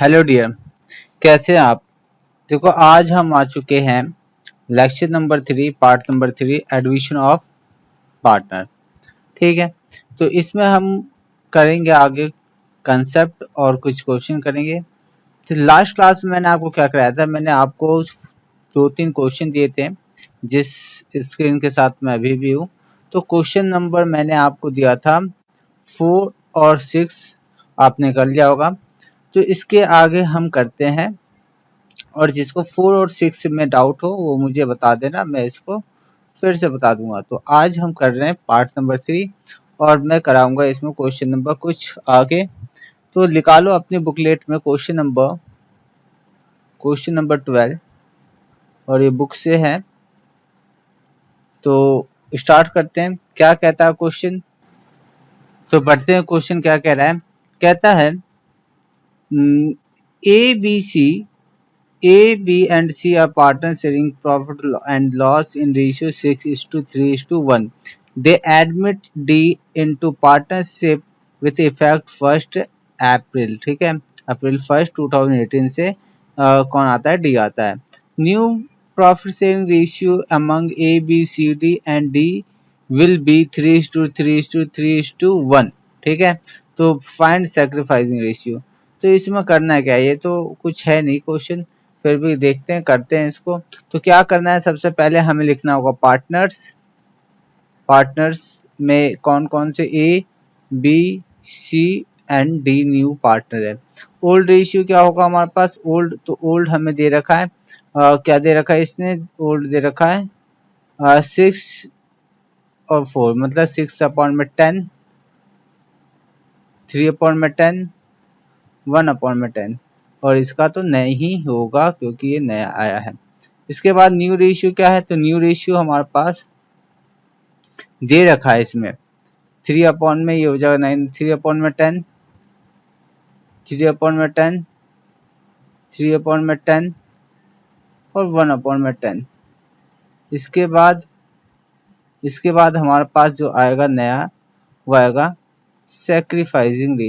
Hello dear, कैसे हैं आप। देखो आज हम आ चुके हैं lecture number 3 part number 3 admission of partner. ठीक है, तो इसमें हम करेंगे आगे कंसेप्ट और कुछ क्वेश्चन करेंगे। तो लास्ट क्लास में मैंने आपको क्या कराया था, मैंने आपको 2-3 क्वेश्चन दिए थे जिस स्क्रीन के साथ मैं अभी भी हूँ। तो क्वेश्चन नंबर मैंने आपको दिया था 4 और 6, आपने कर लिया होगा। तो इसके आगे हम करते हैं, और जिसको 4 और 6 में डाउट हो वो मुझे बता देना, मैं इसको फिर से बता दूंगा। तो आज हम कर रहे हैं पार्ट नंबर 3 और मैं कराऊंगा इसमें क्वेश्चन नंबर कुछ आगे। तो निकालो अपनी बुकलेट में क्वेश्चन नंबर 12 और ये बुक से है। तो स्टार्ट करते हैं। क्या कहता है क्वेश्चन, तो पढ़ते हैं क्वेश्चन क्या कह रहा है। कहता है A, B and C are partners sharing profit and loss in ratio 6:3:1. They admit D into partnership with effect 1st April. ठीक है, अप्रैल 1 2018 से कौन आता है, D आता है। New profit sharing ratio among A, B, C, D and D will be 3:3:3:1. ठीक है, तो फाइंड सैक्रिफाइसिंग रेशियो। तो इसमें करना क्या है, ये तो कुछ है नहीं क्वेश्चन, फिर भी देखते हैं, करते हैं इसको। तो क्या करना है, सबसे पहले हमें लिखना होगा पार्टनर्स में कौन कौन से A, B, C and D new partner है। ओल्ड रेशियो क्या होगा हमारे पास, ओल्ड, तो ओल्ड हमें दे रखा है क्या दे रखा है इसने, ओल्ड दे रखा है 6 और 4, मतलब 6/10, 3/10, 1/10, और इसका तो नहीं होगा क्योंकि ये नया आया है। इसके बाद न्यू रेशियो क्या है, तो न्यू रेशियो हमारे पास दे रखा है इसमें 3 में ये हो जाएगा 9, 3/10, 3/10, 3/10 और 1/10। इसके बाद हमारे पास जो आएगा नया वो आएगा सैक्रिफाइसिंग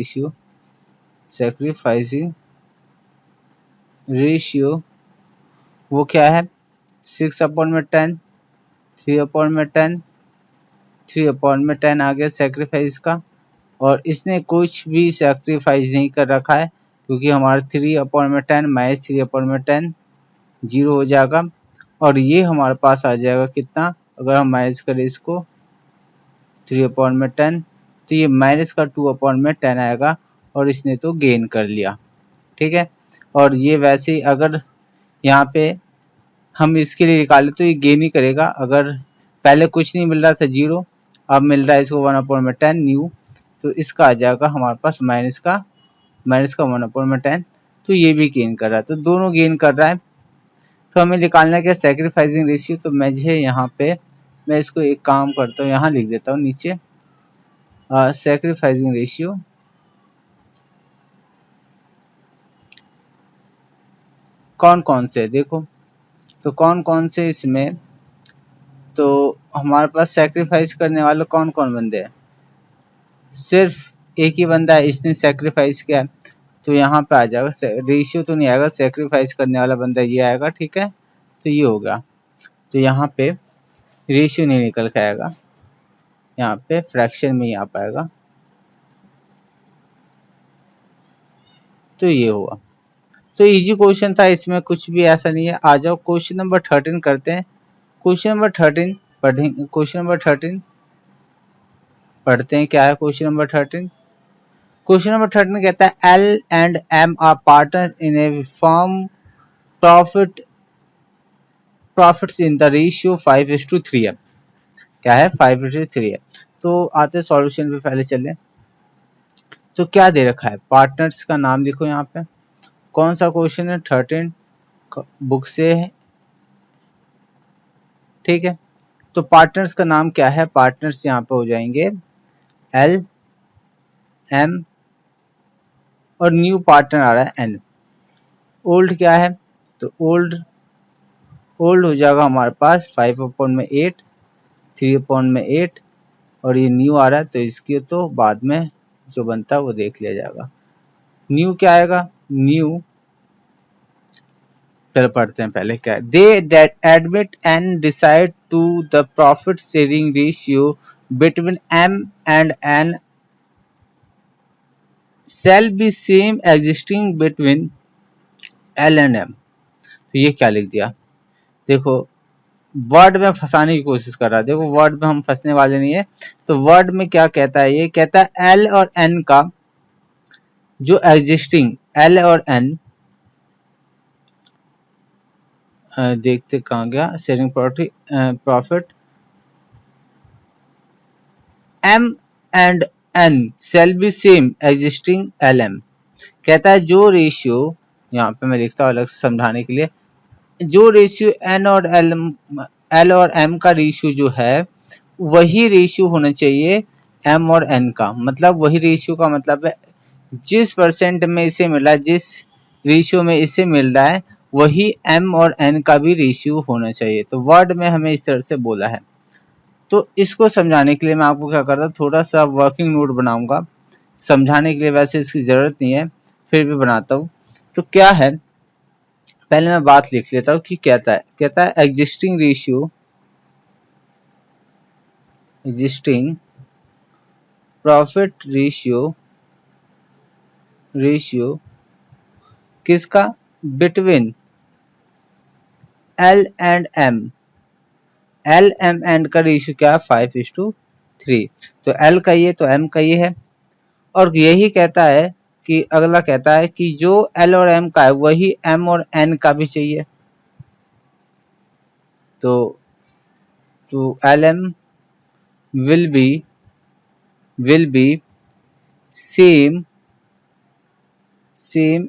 रेशियो वो क्या है 6/10, 3/10, 3/10 आ गया सैक्रिफाइस का। और इसने कुछ भी सैक्रिफाइस नहीं कर रखा है क्योंकि हमारा 3/10 माइनस 3/10 जीरो हो जाएगा। और ये हमारे पास आ जाएगा कितना, अगर हम माइनस करें इसको 3/10 तो ये माइनस का 2/10 आएगा, और इसने तो गेन कर लिया। ठीक है, और ये वैसे ही अगर यहाँ पे हम इसके लिए निकालें तो ये गेन ही करेगा। अगर पहले कुछ नहीं मिल रहा था जीरो, अब मिल रहा है इसको 1/10 न्यू, तो इसका आ जाएगा हमारे पास माइनस का 1/10, तो ये भी गेन कर रहा है, तो दोनों गेन कर रहा है। तो हमें निकालना क्या सैक्रिफाइसिंग रेशियो। तो मुझे यहाँ पे मैं इसको एक काम करता हूँ, यहाँ लिख देता हूँ नीचे सैक्रिफाइसिंग रेशियो कौन कौन से देखो, तो कौन कौन से इसमें, तो हमारे पास सैक्रिफाइस करने वाले कौन कौन बंदे हैं, सिर्फ एक ही बंदा है, इसने सैक्रिफाइस किया, तो यहाँ पे आ जाएगा रेशियो तो नहीं आएगा, सैक्रिफाइस करने वाला बंदा ये आएगा। ठीक है, तो ये हो गया, तो यहाँ पे रेशियो नहीं निकल के आएगा, यहाँ पे फ्रैक्शन में ही आ पाएगा, तो ये हुआ। तो इजी क्वेश्चन था, इसमें कुछ भी ऐसा नहीं है। आ जाओ क्वेश्चन नंबर 13 करते हैं। क्वेश्चन नंबर 13 पढ़ेंगे, क्वेश्चन नंबर 13 पढ़ते हैं। क्या है क्वेश्चन नंबर 13? क्वेश्चन नंबर 13 कहता है L and M are partners in a firm profits in the ratio 5:3 है। क्या है 5:3 है। तो आते सॉल्यूशन पे पहले चलें। तो क्या दे रखा है, पार्टनर्स का नाम लिखो यहाँ पे। कौन सा क्वेश्चन है, 13 बुक से है। ठीक है, तो पार्टनर्स का नाम क्या है, पार्टनर्स यहाँ पे हो जाएंगे L, M और न्यू पार्टनर आ रहा है N। ओल्ड क्या है, तो ओल्ड हो जाएगा हमारे पास 5/8, 3/8 और ये न्यू आ रहा है, तो इसकी तो बाद में जो बनता है वो देख लिया जाएगा। न्यू क्या आएगा, न्यू, चलो पढ़ते हैं पहले क्या है। They date admit and decide to the profit sharing ratio between M and N shall be same existing between L and M। तो ये क्या लिख दिया, देखो वर्ड में फंसाने की कोशिश कर रहा है। देखो वर्ड में हम फंसने वाले नहीं है। तो वर्ड में क्या कहता है, ये कहता है L और N का जो एग्जिस्टिंग L और N, देखते कहाँ गया, sharing profit M and N shall be same existing LM। कहता है जो रेशियो, यहाँ पे मैं लिखता हूँ अलग से समझाने के लिए, जो रेशियो N और L और M का रेशियो जो है वही रेशियो होना चाहिए M और N का। मतलब वही रेशियो का मतलब है जिस परसेंट में इसे मिला है, जिस रेशियो में इसे मिल रहा है, वही M और N का भी रेशियो होना चाहिए। तो वर्ड में हमें इस तरह से बोला है। तो इसको समझाने के लिए मैं आपको क्या करता हूँ, थोड़ा सा वर्किंग नोट बनाऊंगा समझाने के लिए। वैसे इसकी जरूरत नहीं है, फिर भी बनाता हूँ। तो क्या है, पहले मैं बात लिख लेता हूँ कि कहता है एग्जिस्टिंग प्रॉफिट रेशियो किसका, between L and M। L M N का रेशियो क्या है, 5:3। तो L का ये तो M का ये है। और यही कहता है कि अगला कहता है कि जो L और M का है वही M और N का भी चाहिए। तो LM will be same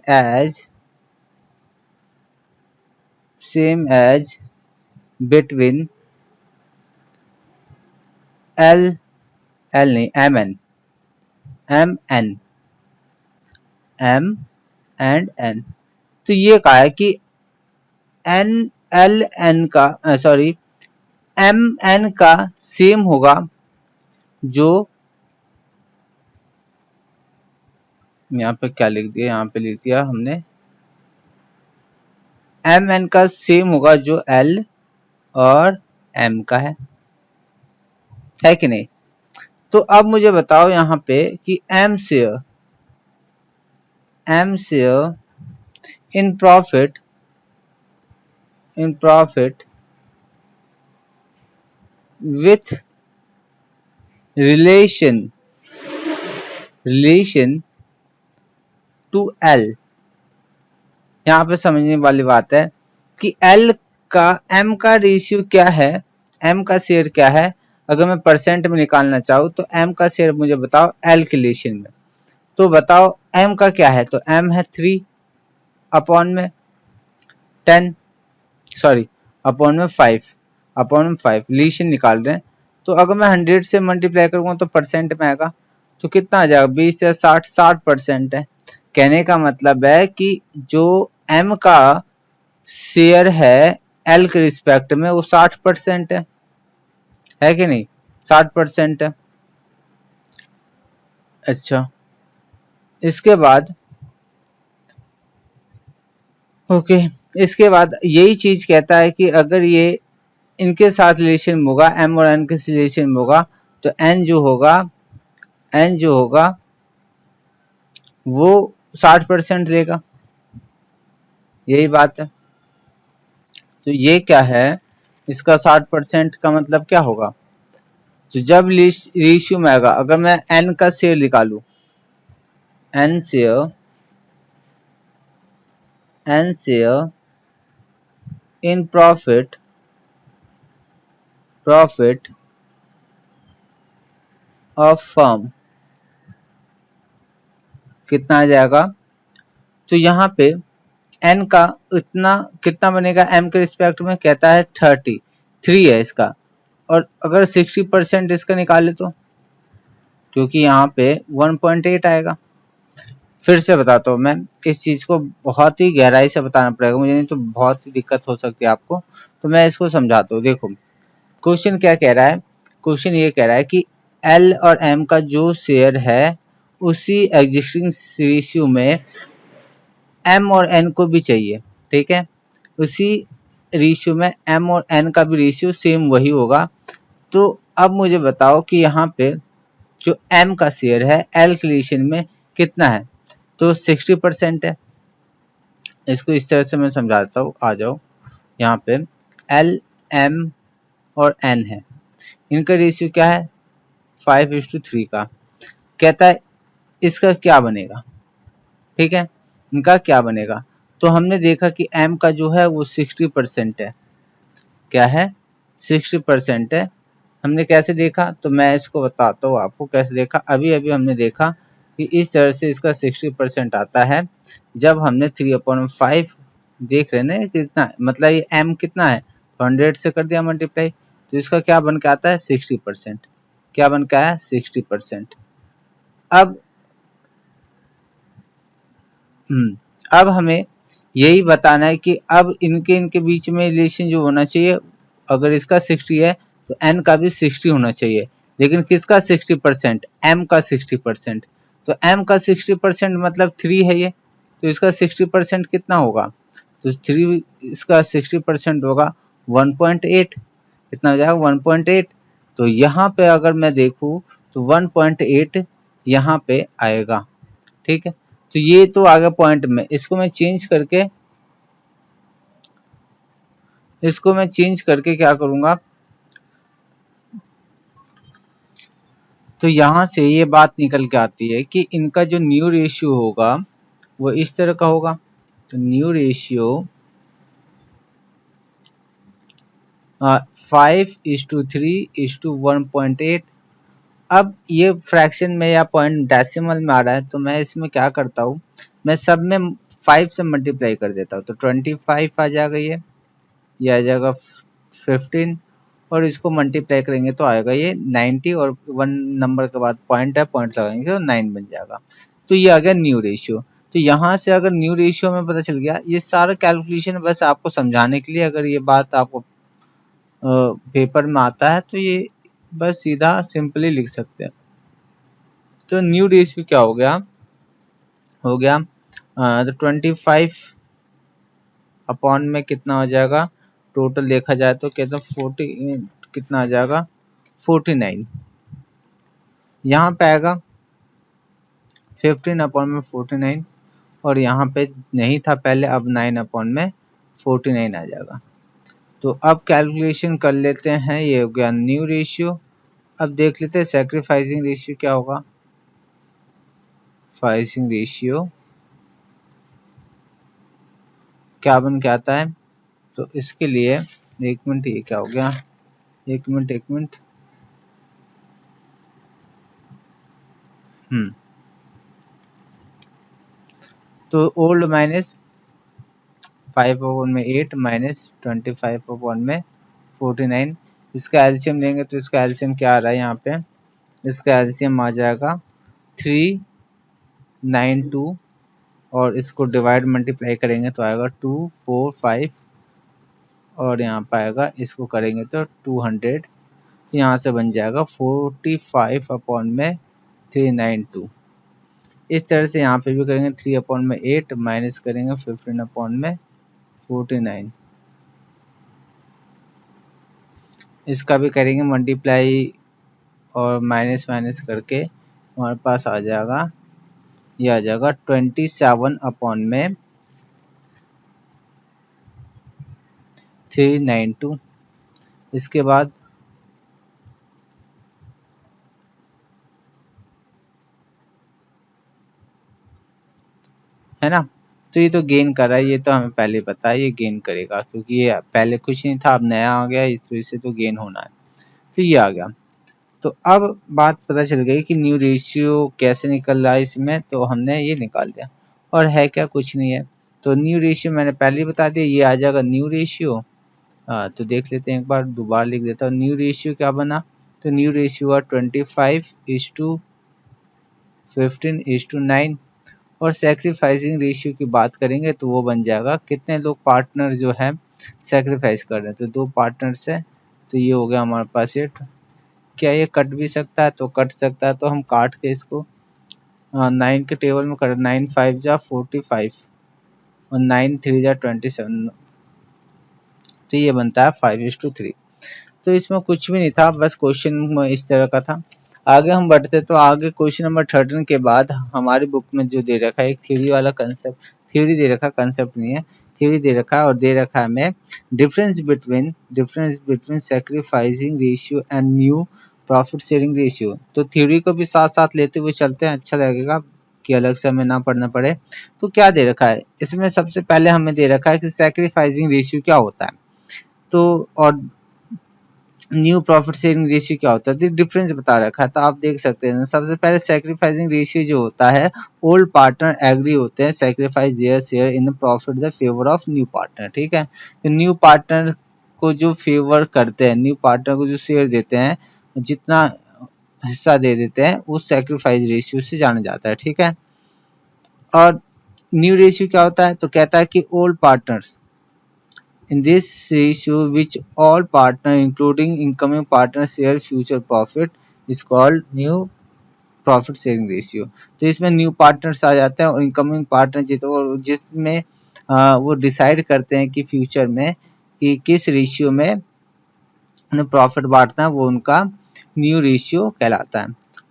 as between L नहीं M and N। तो ये कहा है कि L N का M N का सेम होगा, जो यहाँ पे क्या लिख दिया, यहाँ पे लिख दिया हमने M N का सेम होगा जो L और M का है कि नहीं। तो अब मुझे बताओ यहाँ पे कि M share in profit with relation to L। यहाँ पे समझने वाली बात है कि L का M का रेशियो क्या है, M का शेयर क्या है। अगर मैं परसेंट में निकालना चाहूँ तो M का शेयर मुझे बताओ L के रिलेशन में। तो बताओ M का क्या है, तो M है 3 अपॉन में 10, अपॉन में 5 रिलेशन निकाल रहे हैं। तो अगर मैं 100 से मल्टीप्लाई करूंगा तो परसेंट में आएगा। तो कितना आ जाएगा, 20 या 60% है। कहने का मतलब है कि जो M का शेयर है L के रिस्पेक्ट में वो 60% है कि नहीं, 60% है। अच्छा, इसके बाद इसके बाद यही चीज कहता है कि अगर ये इनके साथ रिलेशन में होगा, M और N के रिलेशन में होगा, तो N जो होगा वो 60% लेगा। यही बात है। तो ये क्या है, इसका 60% का मतलब क्या होगा, तो जब रेशियो में आएगा, अगर मैं N का शेयर निकालू, N share in profit of firm कितना आ जाएगा। तो यहाँ पे N का कितना बनेगा, M के रिस्पेक्ट में कहता है 33 है इसका। और अगर 60% इसका निकाले तो, क्योंकि यहाँ पे 1.8 आएगा। फिर से बताता हूँ मैं, इस चीज को बहुत ही गहराई से बताना पड़ेगा मुझे, नहीं तो बहुत ही दिक्कत हो सकती है आपको। तो मैं इसको समझाता हूँ। देखो क्वेश्चन क्या कह रहा है, क्वेश्चन ये कह रहा है कि L और M का जो शेयर है उसी एग्जिस्टिंग रेशियो में m और n को भी चाहिए, ठीक है। उसी रेशियो में m और n का भी रेशियो सेम वही होगा। तो अब मुझे बताओ कि यहाँ पे जो m का शेयर है l के रिलेशन में कितना है, तो 60% है। इसको इस तरह से मैं समझाता हूँ, आ जाओ। यहाँ पे l, m और n है, इनका रेशियो क्या है 5:3 का। कहता है इसका क्या बनेगा, ठीक है, इनका क्या बनेगा। तो हमने देखा कि m का जो है वो 60% है, क्या है 60% है। हमने कैसे देखा, तो मैं इसको बताता हूँ आपको कैसे देखा। अभी अभी हमने देखा कि इस तरह से इसका 60% आता है। जब हमने 3/5 देख रहे ना कितना, मतलब ये m कितना है, 100 से कर दिया मल्टीप्लाई, तो इसका क्या बन के आता है 60%। क्या बन के आया 60%। अब अब हमें यही बताना है कि अब इनके इनके बीच में रिलेशन जो होना चाहिए, अगर इसका 60 है तो n का भी 60 होना चाहिए। लेकिन किसका 60%, m का 60%। तो m का 60% मतलब 3 है ये, तो इसका 60% कितना होगा, तो 3 इसका 60% होगा 1.8। कितना हो जाएगा 1.8। तो यहाँ पे अगर मैं देखूँ तो 1.8 यहाँ पे आएगा, ठीक है। तो ये तो आ गया पॉइंट में, इसको मैं चेंज करके क्या करूंगा, तो यहाँ से ये बात निकल के आती है कि इनका जो न्यू रेशियो होगा वो इस तरह का होगा। तो न्यू रेशियो 5:3:1.8। अब ये फ्रैक्शन में या पॉइंट डेसिमल में आ रहा है, तो मैं इसमें क्या करता हूँ, मैं सब में 5 से मल्टीप्लाई कर देता हूँ। तो 25 आ जाएगा, ये आ जाएगा 15, और इसको मल्टीप्लाई करेंगे तो आएगा ये 90, और 1 नंबर के बाद पॉइंट है, पॉइंट लगाएंगे तो 9 बन जाएगा। तो ये आ गया न्यू रेशियो। तो यहाँ से अगर न्यू रेशियो में पता चल गया, ये सारा कैलकुलेशन बस आपको समझाने के लिए, अगर ये बात आपको पेपर में आता है तो ये बस सीधा सिंपली लिख सकते हैं। तो न्यू रेशियो क्या हो गया, तो 25 अपॉन में कितना हो जाएगा, टोटल देखा जाए तो कितना 40 कितना आ जाएगा 49। यहाँ पे आएगा 15 अपॉन में 49, और यहाँ पे नहीं था पहले, अब 9 अपॉन में 49 आ जाएगा। तो अब कैलकुलेशन कर लेते हैं, ये हो गया न्यू रेशियो। अब देख लेते हैं सैक्रिफाइसिंग रेशियो क्या होगा। फाइसिंग रेशियो क्या बन के आता है, तो इसके लिए एक मिनट, ये क्या हो गया, एक मिनट तो ओल्ड माइनस 5/8 माइनस 25/49, इसका एलसीएम लेंगे तो इसका एलसीएम क्या आ रहा है, यहाँ पे इसका एलसीएम आ जाएगा 392, और इसको डिवाइड मल्टीप्लाई करेंगे तो आएगा 245, और यहाँ पे आएगा इसको करेंगे तो 200। यहाँ से बन जाएगा 45 अपॉन में 392। इस तरह से यहाँ पे भी करेंगे 3/8 माइनस करेंगे 15 अपॉन में 49, इसका भी करेंगे मल्टीप्लाई और माइनस माइनस करके हमारे पास आ जाएगा, ये आ जाएगा 27 अपॉन में 392। इसके बाद है ना, तो ये तो गेन कर रहा है, ये तो हमें पहले पता है ये गेन करेगा, क्योंकि ये पहले कुछ नहीं था, अब नया आ गया, तो इसे तो गेन होना है। तो ये आ गया। तो अब बात पता चल गई कि न्यू रेशियो कैसे निकल रहा है इसमें, तो हमने ये निकाल दिया, और है क्या, कुछ नहीं है। तो न्यू रेशियो मैंने पहले ही बता दिया, ये आ जाएगा न्यू रेशियो। तो देख लेते हैं, एक बार दोबारा लिख देता हूँ। न्यू रेशियो क्या बना, तो न्यू रेशियो हुआ 25:15:9। और सेक्रीफाइसिंग रेशियो की बात करेंगे तो वो बन जाएगा कितने लोग पार्टनर जो है सेक्रीफाइस कर रहे हैं, तो 2 पार्टनर्स है। तो ये हो गया हमारे पास ये, क्या ये कट भी सकता है, तो कट सकता है, तो हम काट के इसको 9 के टेबल में कर, 9 5 जा 45, और 9 3 जा 27, तो ये बनता है 5:3। तो इसमें कुछ भी नहीं था, बस क्वेश्चन इस तरह का था। आगे हम बढ़ते तो आगे क्वेश्चन नंबर 13 के बाद हमारी बुक में जो दे रखा है एक थ्योरी वाला कंसेप्ट, थ्योरी दे रखा, कंसेप्ट नहीं है, थ्योरी दे रखा है, और दे रखा है हमें difference between sacrificing ratio and new profit sharing ratio. तो थ्योरी को भी साथ साथ लेते हुए चलते हैं, अच्छा लगेगा कि अलग से हमें ना पढ़ना पड़े। तो क्या दे रखा है इसमें, सबसे पहले हमें दे रखा है कि सैक्रिफाइसिंग रेशियो क्या होता है, तो और न्यू प्रॉफिट शेयरिंग रेशियो क्या होता है, डिफरेंस बता रखा है। तो आप देख सकते हैं सबसे पहले सैक्रिफाइसिंग रेशियो जो होता है, ओल्ड पार्टनर एग्री होते हैं sacrifice their share in profit the favour of new partner. ठीक है, तो न्यू पार्टनर को जो फेवर करते हैं, न्यू पार्टनर को जो शेयर देते हैं, जितना हिस्सा दे देते हैं, उस सैक्रिफाइस रेशियो से जाना जाता है। ठीक है, और न्यू रेशियो क्या होता है, तो कहता है कि old partners in this ratio which all partner including incoming partner share future profit is called new profit sharing ratio. तो इसमें न्यू पार्टनर्स आ जाते हैं और इनकमिंग पार्टनर जिसमें वो डिसाइड करते हैं कि फ्यूचर में कि किस रेशियो में उन्हें प्रॉफिट बांटना है, वो उनका न्यू रेशियो कहलाता है।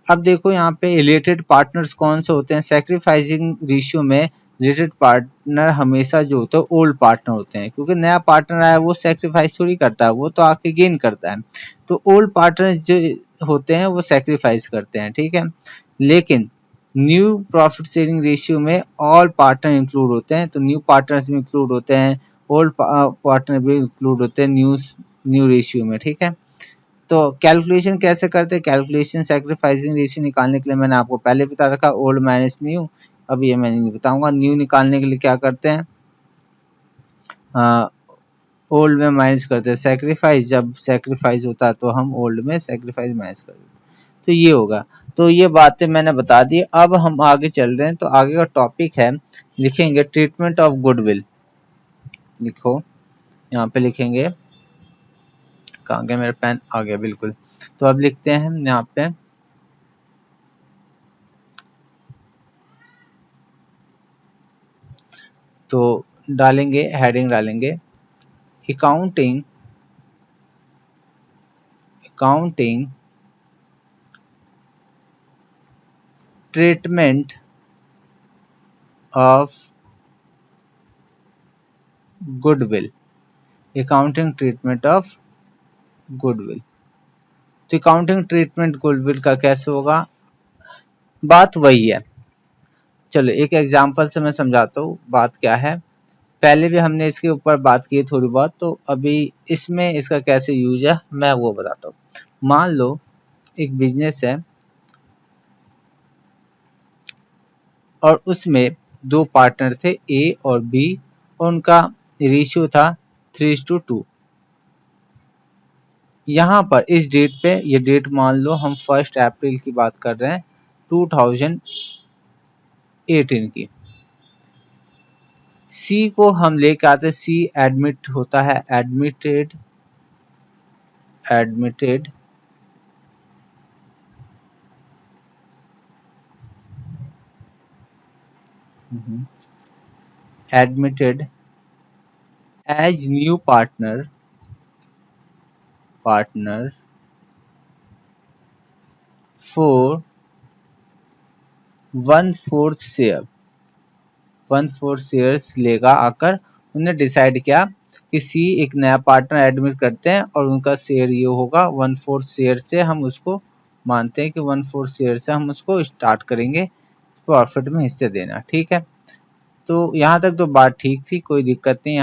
अब देखो यहाँ पे रिलेटेड पार्टनर्स कौन से होते हैं, सैक्रिफाइसिंग रेशियो में रिलेटेड पार्टनर हमेशा जो होते हैं ओल्ड पार्टनर होते हैं, क्योंकि नया पार्टनर आया वो सैक्रिफाइस थोड़ी करता है, वो तो आके गेन करता है। तो ओल्ड पार्टनर जो होते हैं वो सैक्रिफाइस करते हैं। ठीक है, लेकिन न्यू प्रॉफिट शेयरिंग रेशियो में ऑल पार्टनर इंक्लूड होते हैं, तो न्यू पार्टनर्स भी इंक्लूड होते हैं, ओल्ड पार्टनर भी इंक्लूड होते हैं न्यू रेशियो में। ठीक है, तो कैलकुलेशन कैसे करते हैं, कैलकुलेशन सैक्रिफाइसिंग रेशियो निकालने के लिए मैंने आपको पहले बता रखा, ओल्ड माइनस न्यू। अब ये मैं नहीं बताऊंगा। न्यू निकालने के लिए क्या करते हैं, ओल्ड में माइनस करते हैं सैक्रिफाइस, जब सैक्रिफाइस होता है तो हम ओल्ड में सैक्रिफाइस माइनस कर देते हैं, तो ये होगा। तो ये बातें मैंने बता दी। अब हम आगे चल रहे हैं, तो आगे का टॉपिक है, लिखेंगे ट्रीटमेंट ऑफ गुडविल। लिखो, यहाँ पे लिखेंगे, कहाँ गया मेरा पेन, आ गया बिल्कुल। तो अब लिखते हैं हम यहाँ पे, तो डालेंगे, हेडिंग डालेंगे accounting treatment of goodwill, accounting treatment of goodwill. तो अकाउंटिंग ट्रीटमेंट गुडविल का कैसे होगा, बात वही है। चलो एक एग्जांपल से मैं समझाता हूँ बात क्या है। पहले भी हमने इसके ऊपर बात की थोड़ी बहुत, तो अभी इसमें इसका कैसे यूज है मैं वो बताता हूँ। मान लो एक बिजनेस है और उसमें दो पार्टनर थे, ए और बी, और उनका रेशियो था 3:2। यहाँ पर इस डेट पे, ये डेट मान लो हम 1 अप्रैल की बात कर रहे हैं 2018 की। सी को हम लेके आते हैं, सी एडमिट होता है, admitted as new partner for 1/4 shares लेगा आकर। उन्होंने डिसाइड किया कि सी एक नया पार्टनर एडमिट करते हैं और उनका शेयर ये होगा 1/4 शेयर से, हम उसको मानते हैं कि 1/4 शेयर से हम उसको स्टार्ट करेंगे प्रॉफिट में हिस्से देना। ठीक है, तो यहाँ तक तो बात ठीक थी, कोई दिक्कत नहीं,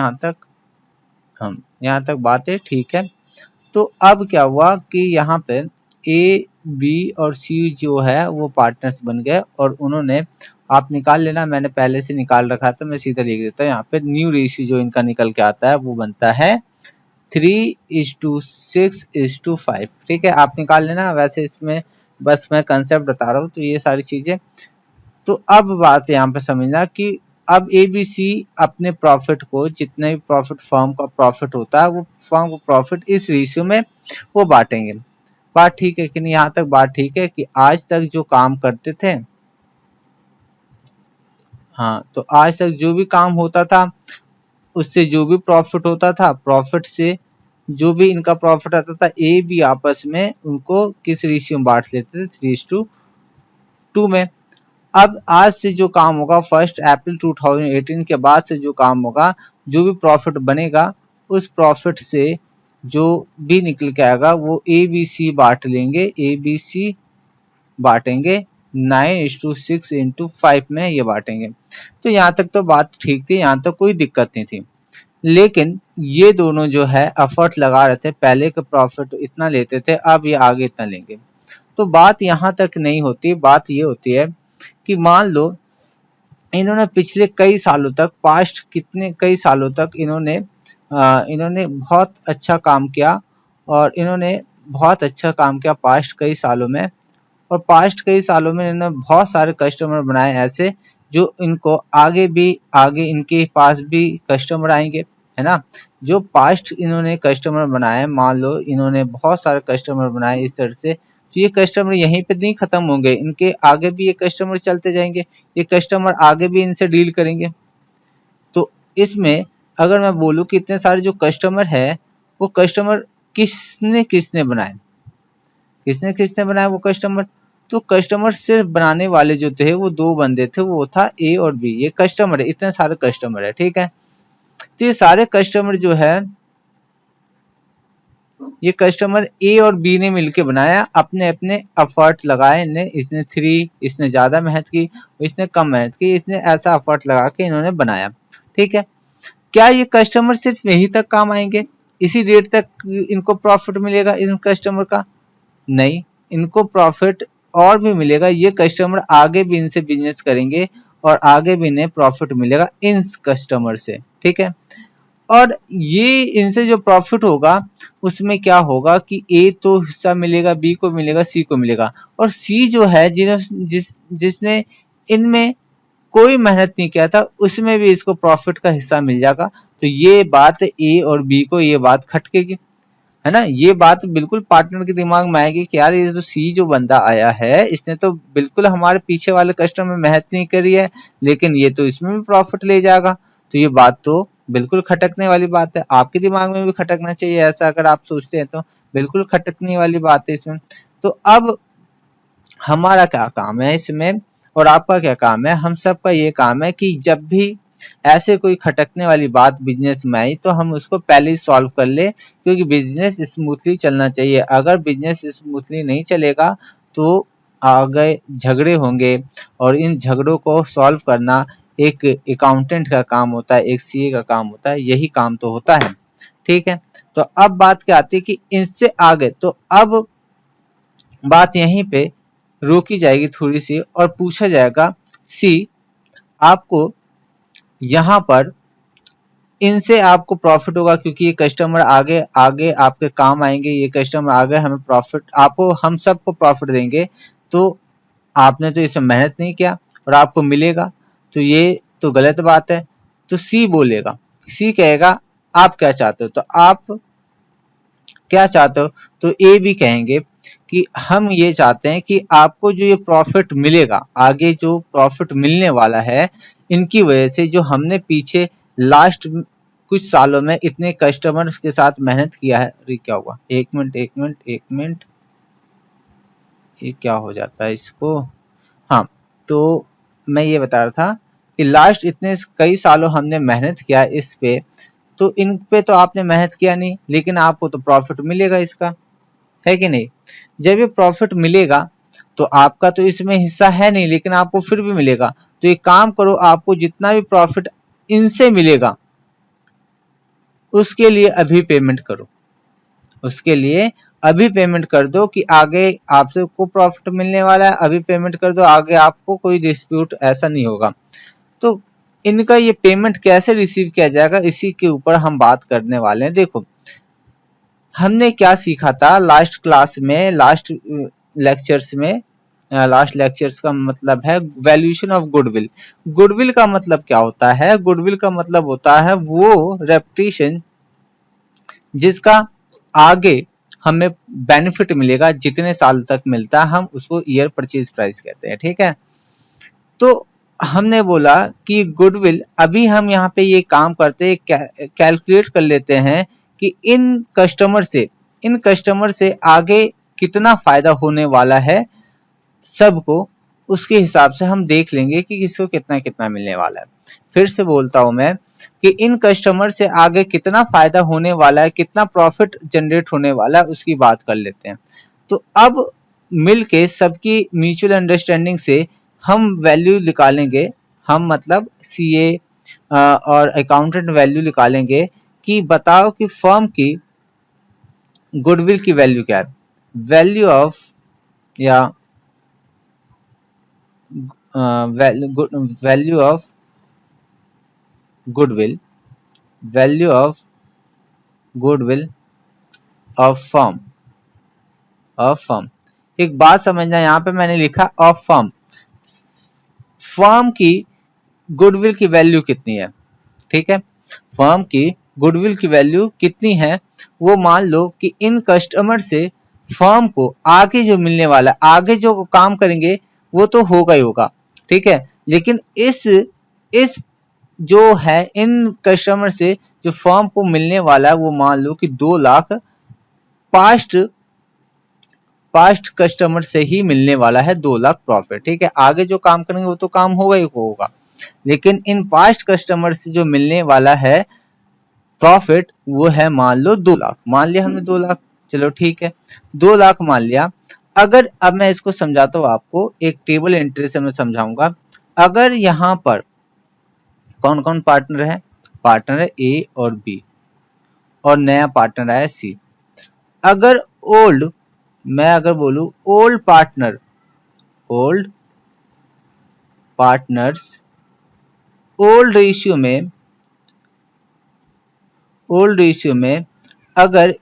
यहाँ तक बातें ठीक है। तो अब क्या हुआ कि यहाँ पे ए बी और सी जो है वो पार्टनर्स बन गए, और उन्होंने, आप निकाल लेना, मैंने पहले से निकाल रखा था, मैं सीधा लिख देता हूँ। यहाँ पे न्यू रेशियो जो इनका निकल के आता है वो बनता है 3:6:5। ठीक है, आप निकाल लेना, वैसे इसमें बस मैं कंसेप्ट बता रहा हूँ, तो ये सारी चीजें। तो अब बात यहाँ पे समझना कि अब ए बी सी अपने प्रॉफिट को, जितने भी प्रॉफिट फर्म का प्रॉफिट होता है, वो फर्म को प्रॉफिट इस रेशियो में वो बांटेंगे। बात ठीक है कि नहीं, यहाँ तक बात ठीक है कि आज तक जो काम करते थे हाँ, तो आज तक जो भी काम होता था उससे जो भी प्रॉफिट होता था, प्रॉफिट से जो भी इनका प्रॉफिट आता था, ए बी आपस में उनको किस रेशियो में बांट लेते थे, 3:2 में। अब आज से जो काम होगा, 1 अप्रैल 2018 के बाद से जो काम होगा, जो भी प्रॉफिट बनेगा उस प्रॉफिट से जो भी निकल के आएगा वो ए बी सी बांट लेंगे, ए बी सी बांटेंगे 9:6 में ये बांटेंगे। तो यहाँ तक तो बात ठीक थी, यहाँ तक कोई दिक्कत नहीं थी। लेकिन ये दोनों जो है एफर्ट लगा रहे थे, पहले का प्रॉफिट इतना लेते थे, अब ये आगे इतना लेंगे। तो बात यहाँ तक नहीं होती, बात ये होती है कि मान लो इन्होंने पिछले कई सालों तक, पास्ट कई सालों तक इन्होंने बहुत अच्छा काम किया, और इन्होंने बहुत अच्छा काम किया पास्ट कई सालों में, और पास्ट कई सालों में इन्होंने बहुत सारे कस्टमर बनाए ऐसे जो इनको आगे इनके पास भी कस्टमर आएंगे, है ना। जो पास्ट इन्होंने कस्टमर बनाए, मान लो इन्होंने बहुत सारे कस्टमर बनाए इस तरह से, तो ये कस्टमर यहीं पे नहीं खत्म होंगे, इनके आगे भी ये कस्टमर चलते जाएंगे, ये कस्टमर आगे भी इनसे डील करेंगे। तो इसमें अगर मैं बोलूँ कि इतने सारे जो कस्टमर है, वो कस्टमर किसने किसने बनाए, किसने किसने बनाया वो कस्टमर। तो कस्टमर सिर्फ बनाने वाले जो थे वो दो बंदे थे, वो था ए और बी। ये कस्टमर है, इतने सारे कस्टमर है, ठीक है। तो ये सारे कस्टमर जो है, ये कस्टमर ए और बी ने मिलके बनाया, अपने अपने एफर्ट लगाए, इसने 3, इसने ज्यादा मेहनत की, इसने कम मेहनत की, इसने ऐसा एफर्ट लगा के इन्होंने बनाया, ठीक है। क्या ये कस्टमर सिर्फ यहीं तक काम आएंगे, इसी डेट तक इनको प्रॉफिट मिलेगा इन कस्टमर का? नहीं, इनको प्रॉफिट और भी मिलेगा, ये कस्टमर आगे भी इनसे बिजनेस करेंगे और आगे भी इन्हें प्रॉफिट मिलेगा इन कस्टमर से, ठीक है। और ये इनसे जो प्रॉफिट होगा उसमें क्या होगा कि ए तो हिस्सा मिलेगा, बी को मिलेगा, सी को मिलेगा, और सी जो है जिसने इनमें कोई मेहनत नहीं किया था उसमें भी इसको प्रॉफिट का हिस्सा मिल जाएगा। तो ये बात ए और बी को ये बात खटकेगी, है ना। ये बात बिल्कुल पार्टनर के दिमाग में आएगी कि यार ये जो सी जो बंदा आया है इसने तो बिल्कुल हमारे पीछे वाले कस्टमर में मेहनत नहीं करी है, लेकिन ये तो इसमें भी प्रॉफिट ले जाएगा। तो ये बात तो बिल्कुल खटकने वाली बात है, आपके दिमाग में भी खटकना चाहिए ऐसा, अगर आप सोचते हैं तो बिल्कुल खटकने वाली बात है इसमें। तो अब हमारा क्या काम है इसमें, और आपका क्या काम है, हम सबका ये काम है कि जब भी ऐसे कोई खटकने वाली बात बिजनेस में आई तो हम उसको पहले ही सॉल्व कर ले, क्योंकि बिजनेस स्मूथली चलना चाहिए। अगर बिजनेस स्मूथली नहीं चलेगा तो आगे झगड़े होंगे, और इन झगड़ों को सॉल्व करना एक अकाउंटेंट का काम होता है, एक सीए का काम होता है, यही काम तो होता है, ठीक है। तो अब बात क्या आती है कि इनसे आगे, तो अब बात यहीं पे रोकी जाएगी थोड़ी सी और पूछा जाएगा सी, आपको यहाँ पर इनसे आपको प्रॉफिट होगा क्योंकि ये कस्टमर आगे आगे आपके काम आएंगे, ये कस्टमर आगे हमें प्रॉफिट, आपको हम सबको प्रॉफिट देंगे। तो आपने तो इसमें मेहनत नहीं किया और आपको मिलेगा, तो ये तो गलत बात है। तो सी बोलेगा, सी कहेगा आप क्या चाहते हो, तो आप क्या चाहते हो, तो ए भी कहेंगे कि हम ये चाहते हैं कि आपको जो ये प्रॉफिट मिलेगा, आगे जो प्रॉफिट मिलने वाला है, इनकी वजह से जो हमने पीछे लास्ट कुछ सालों में इतने कस्टमर्स के साथ मेहनत किया है। अरे क्या हुआ, एक मिनट, ये क्या हो जाता है इसको। हाँ, तो मैं ये बता रहा था कि लास्ट इतने कई सालों हमने मेहनत किया इस पे, तो इन पे तो आपने मेहनत किया नहीं, लेकिन आपको तो प्रॉफिट मिलेगा इसका, है कि नहीं। जब ये प्रॉफिट मिलेगा तो आपका तो इसमें हिस्सा है नहीं, लेकिन आपको फिर भी मिलेगा। तो एक काम करो, आपको जितना भी प्रॉफिट इनसे मिलेगा उसके लिए अभी पेमेंट करो, उसके लिए अभी पेमेंट कर दो कि आगे आपसे को प्रॉफिट मिलने वाला है, अभी पेमेंट कर दो, आगे आपको कोई डिस्प्यूट ऐसा नहीं होगा। तो इनका ये पेमेंट कैसे रिसीव किया जाएगा, इसी के ऊपर हम बात करने वाले हैं। देखो, हमने क्या सीखा था लास्ट क्लास में, लास्ट लेक्चर्स का मतलब है वैल्यूएशन ऑफ गुडविल। गुडविल का मतलब क्या होता है, गुडविल का मतलब होता है वो रेपुटेशन जिसका आगे हमें बेनिफिट मिलेगा, जितने साल तक मिलता है हम उसको ईयर परचेज प्राइस कहते हैं, ठीक है। तो हमने बोला कि गुडविल, अभी हम यहाँ पे ये काम करते हैं, कैलकुलेट कर लेते हैं कि इन कस्टमर से आगे कितना फायदा होने वाला है सबको, उसके हिसाब से हम देख लेंगे कि किसको कितना कितना मिलने वाला है। फिर से बोलता हूं मैं कि इन कस्टमर से आगे कितना फायदा होने वाला है, कितना प्रॉफिट जनरेट होने वाला है, उसकी बात कर लेते हैं। तो अब मिलके सबकी म्यूचुअल अंडरस्टैंडिंग से हम वैल्यू निकालेंगे, हम मतलब सीए और अकाउंटेंट वैल्यू निकालेंगे कि बताओ कि फर्म की गुडविल की वैल्यू क्या है। वैल्यू ऑफ या value of goodwill, value of goodwill of firm, एक बात समझना, यहाँ पे मैंने लिखा ऑफ फर्म की गुडविल की वैल्यू कितनी है, ठीक है। फर्म की गुडविल की वैल्यू कितनी है, वो मान लो कि इन कस्टमर से फर्म को आगे जो मिलने वाला, आगे जो काम करेंगे वो तो होगा ही होगा, ठीक है। लेकिन इस जो है इन कस्टमर से जो फर्म को मिलने वाला है, वो मान लो कि 2 लाख पास्ट कस्टमर से ही मिलने वाला है, 2 लाख प्रॉफिट, ठीक है। आगे जो काम करेंगे वो तो काम होगा ही होगा, लेकिन इन पास्ट कस्टमर से जो मिलने वाला है प्रॉफिट, वो है मान लो 2 लाख, मान लिया हमने 2 लाख, चलो ठीक है 2 लाख मान लिया। अगर अब मैं इसको समझाता हूँ आपको, एक टेबल एंट्री से मैं समझाऊंगा। अगर यहाँ पर कौन कौन पार्टनर है, पार्टनर है ए और बी, और नया पार्टनर आया सी। अगर मैं अगर बोलूं ओल्ड पार्टनर्स ओल्ड रेशियो में अगर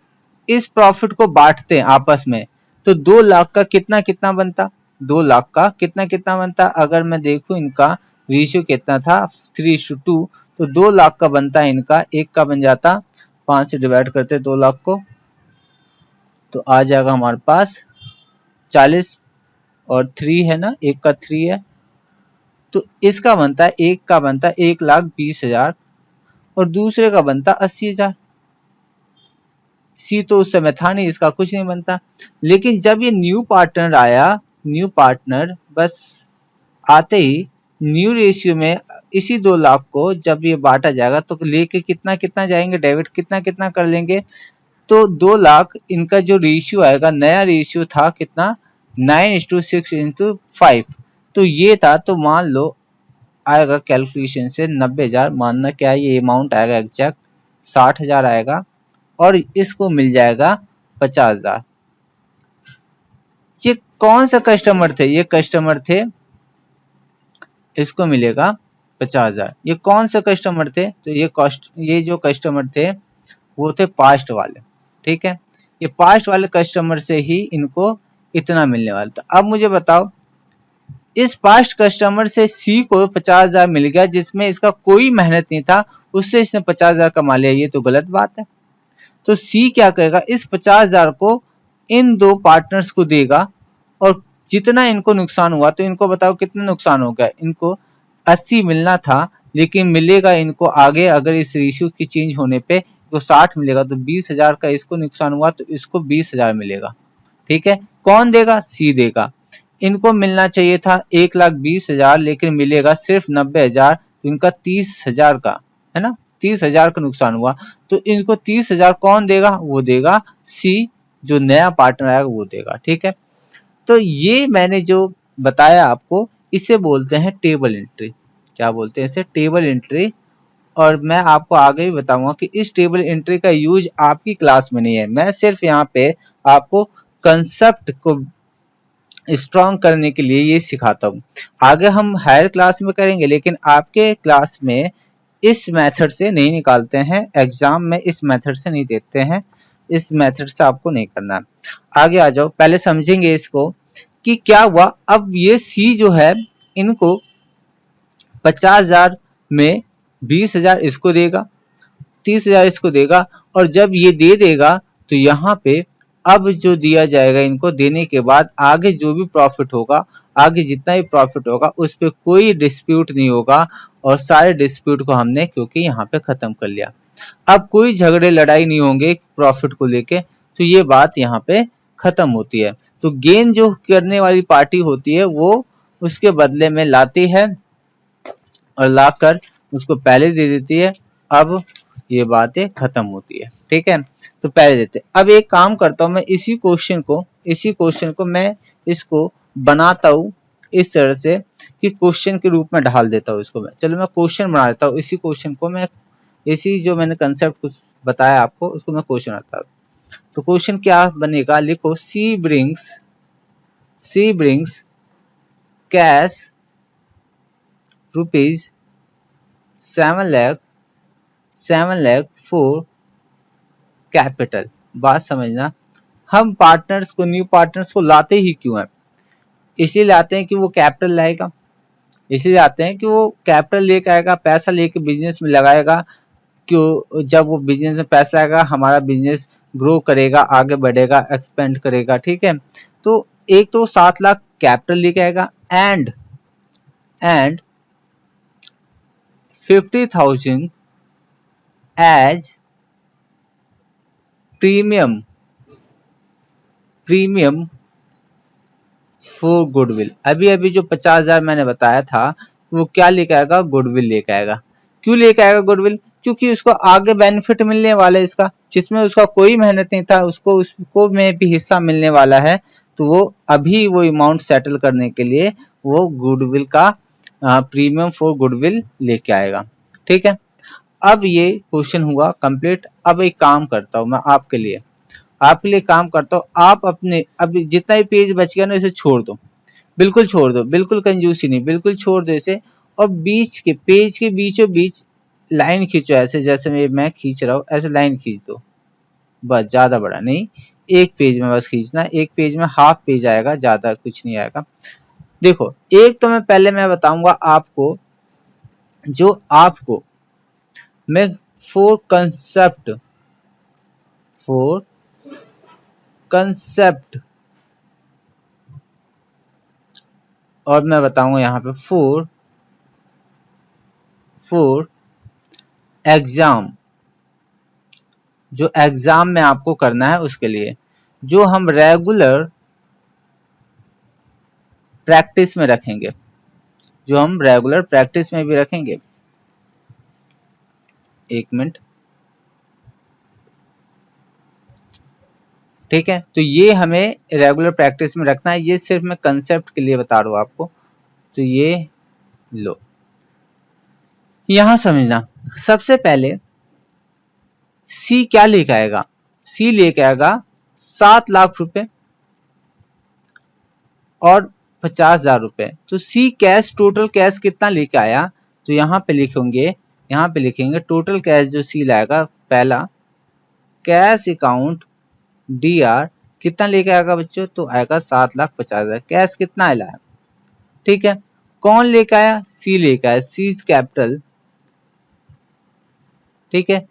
इस प्रॉफिट को बांटते हैं आपस में, तो 2 लाख का कितना कितना बनता, 2 लाख का कितना कितना बनता। अगर मैं देखूं इनका रेशियो कितना था 3:2, तो 2 लाख का बनता है इनका, एक का बन जाता 5 से डिवाइड करते 2 लाख को, तो आ जाएगा हमारे पास 40, और 3 है ना, एक का 3 है, तो इसका बनता है, एक का बनता 1,20,000 और दूसरे का बनता 80,000। सी तो उस समय था नहीं, इसका कुछ नहीं बनता। लेकिन जब ये न्यू पार्टनर आया, न्यू पार्टनर बस आते ही न्यू रेशियो में इसी 2 लाख को जब ये बांटा जाएगा तो लेके कितना कितना जाएंगे, डेबिट कितना कितना कर लेंगे, तो 2 लाख इनका जो रेशियो आएगा, नया रेशियो था कितना 9:6:5, तो ये था, तो मान लो आएगा कैलकुलेशन से 90,000, मानना क्या है ये अमाउंट आएगा एग्जैक्ट 60,000 आएगा, और इसको मिल जाएगा 50,000। ये कौन सा कस्टमर थे, ये कस्टमर थे, इसको मिलेगा 50,000। ये कौन सा कस्टमर थे, तो ये जो कस्टमर थे वो थे पास्ट वाले, ठीक है। ये पास्ट वाले कस्टमर से ही इनको इतना मिलने वाला था। अब मुझे बताओ, इस पास्ट कस्टमर से सी को 50,000 मिल गया, जिसमें इसका कोई मेहनत नहीं था, उससे इसने 50,000 कमा लिया, ये तो गलत बात है। तो सी क्या करेगा, इस 50,000 को इन 2 पार्टनर्स को देगा, और जितना इनको नुकसान हुआ, तो इनको बताओ कितना नुकसान हो गया, इनको 80 मिलना था, लेकिन मिलेगा इनको आगे, अगर इस रेशियो की चेंज होने पे तो 60 मिलेगा, तो 20,000 का इसको नुकसान हुआ, तो इसको 20,000 मिलेगा, ठीक है। कौन देगा, सी देगा। इनको मिलना चाहिए था 1,20,000, लेकिन मिलेगा सिर्फ 90,000, तो इनका 30,000 का है ना, 30,000 का नुकसान हुआ, तो इनको 30,000 कौन देगा, वो देगा सी, जो नया पार्टनर आएगा वो देगा, ठीक है। तो ये मैंने जो बताया आपको, इसे बोलते हैं टेबल एंट्री। क्या बोलते हैं इसे, टेबल एंट्री। और मैं आपको आगे भी बताऊंगा कि इस टेबल एंट्री का यूज आपकी क्लास में नहीं है, मैं सिर्फ यहाँ पे आपको कंसेप्ट को स्ट्रॉन्ग करने के लिए ये सिखाता हूँ। आगे हम हायर क्लास में करेंगे, लेकिन आपके क्लास में इस मेथड से नहीं निकालते हैं, एग्जाम में इस मेथड से नहीं देते हैं, इस मेथड से आपको नहीं करना। आगे आ जाओ, पहले समझेंगे इसको कि क्या हुआ। अब ये सी जो है, इनको 50,000 में 20,000 इसको देगा, 30,000 इसको देगा, और जब ये दे देगा तो यहाँ पे अब जो दिया जाएगा इनको देने के बाद आगे जो भी प्रॉफिट होगा, आगे जितना भी प्रॉफिट होगा उस पर कोई डिस्प्यूट नहीं होगा और सारे डिस्प्यूट को हमने क्योंकि यहाँ पे खत्म कर लिया। अब कोई झगड़े लड़ाई नहीं होंगे प्रॉफिट को लेके, तो ये बात यहाँ पे खत्म होती है। तो गेन जो करने वाली पार्टी होती है वो उसके बदले में लाती है और लाकर उसको पहले दे देती है। अब ये बातें खत्म होती है, ठीक है। तो पहले देते, अब एक काम करता हूँ मैं इसी क्वेश्चन को मैं इसको बनाता हूँ इस तरह से कि क्वेश्चन के रूप में ढाल देता हूँ इसको मैं। चलो मैं क्वेश्चन बना देता हूँ, इसी क्वेश्चन को मैं, इसी जो मैंने कंसेप्ट कुछ बताया आपको उसको मैं क्वेश्चन आता हूँ। तो क्वेश्चन क्या बनेगा, लिखो C brings cash rupees 7 lakh for capital. बात समझना, हम पार्टनर्स को, न्यू पार्टनर्स को लाते ही क्यों हैं? इसलिए लाते हैं कि वो कैपिटल लाएगा, इसलिए आते हैं कि वो कैपिटल लेके आएगा, पैसा लेके बिजनेस में लगाएगा। क्यों? जब वो बिजनेस में पैसा आएगा हमारा बिजनेस ग्रो करेगा, आगे बढ़ेगा, एक्सपेंड करेगा, ठीक है। तो एक तो 7 लाख कैपिटल लेके आएगा and 50,000 as premium for goodwill. अभी जो 50,000 मैंने बताया था वो क्या लेके आएगा, गुडविल लेके आएगा। क्यों लेके आएगा गुडविल? क्योंकि उसको आगे बेनिफिट मिलने वाला है इसका, जिसमें उसका कोई मेहनत नहीं था, उसको में भी हिस्सा मिलने वाला है। तो वो अभी वो अमाउंट सेटल करने के लिए वो गुडविल का प्रीमियम फॉर गुडविल लेके आएगा, ठीक है। अब ये क्वेश्चन हुआ कंप्लीट। अब एक काम करता हूँ मैं आपके लिए काम करता हूँ। आप अपने अब जितना भी पेज बच गया ना इसे छोड़ दो, बिल्कुल छोड़ दो, बिल्कुल कंजूसी नहीं, बिल्कुल छोड़ दो इसे। और बीच के पेज के बीचों बीच लाइन खींचो, ऐसे जैसे मैं खींच रहा हूँ, ऐसे लाइन खींच दो बस, ज्यादा बड़ा नहीं, एक पेज में बस खींचना। एक पेज में हाफ पेज आएगा, ज्यादा कुछ नहीं आएगा। देखो एक तो मैं बताऊंगा आपको, जो आपको मैं फोर कंसेप्ट और मैं बताऊंगा यहाँ पे फोर एग्जाम, जो एग्जाम में आपको करना है उसके लिए, जो हम रेगुलर प्रैक्टिस में रखेंगे, जो हम रेगुलर प्रैक्टिस में भी रखेंगे। एक मिनट, ठीक है। तो ये हमें रेगुलर प्रैक्टिस में रखना है, ये सिर्फ मैं कंसेप्ट के लिए बता रहा हूं आपको। तो ये लो, यहां समझना, सबसे पहले सी क्या लेके आएगा, सी लेके आएगा 7 लाख रुपए और 50,000 रुपए। तो सी कैश, टोटल कैश कितना लेके आया, तो यहाँ पे लिखेंगे टोटल कैश जो सी लाएगा, पहला कैश अकाउंट DR कितना लेके आएगा बच्चों, तो आएगा 7,50,000। कैश कितना आया, ठीक है। कौन लेके आया, सी लेके आया, सी कैपिटल, ठीक है।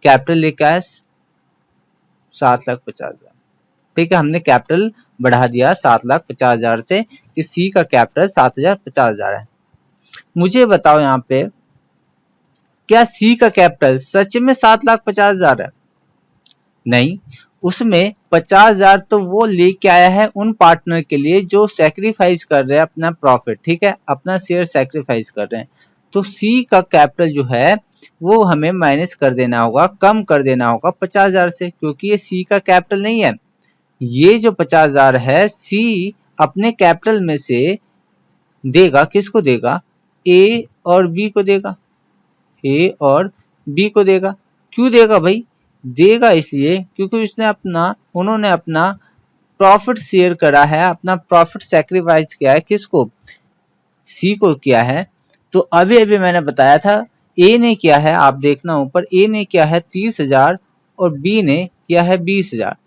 कैपिटल लेके आया 7,50,000, ठीक है। हमने कैपिटल बढ़ा दिया 7,50,000 से कि सी का कैपिटल 7,50,000 है। मुझे बताओ यहाँ पे, क्या सी का कैपिटल सच में 7,50,000 है? नहीं, उसमें 50,000 तो वो लेके आया है उन पार्टनर के लिए जो सेक्रीफाइस कर रहे हैं अपना प्रॉफिट, ठीक है, अपना शेयर सेक्रीफाइस कर रहे हैं। तो सी का कैपिटल जो है वो हमें माइनस कर देना होगा, कम कर देना होगा 50,000 से, क्योंकि ये सी का कैपिटल नहीं है। ये जो 50,000 है सी अपने कैपिटल में से देगा, किसको देगा, ए और बी को देगा, ए और बी को देगा। क्यों देगा भाई, देगा इसलिए क्योंकि उन्होंने अपना प्रॉफिट शेयर करा है, अपना प्रॉफिट सैक्रिफाइस किया है, किसको, सी को किया है। तो अभी मैंने बताया था ए ने किया है, आप देखना ऊपर, ए ने किया है 30,000 और बी ने किया है 20,000।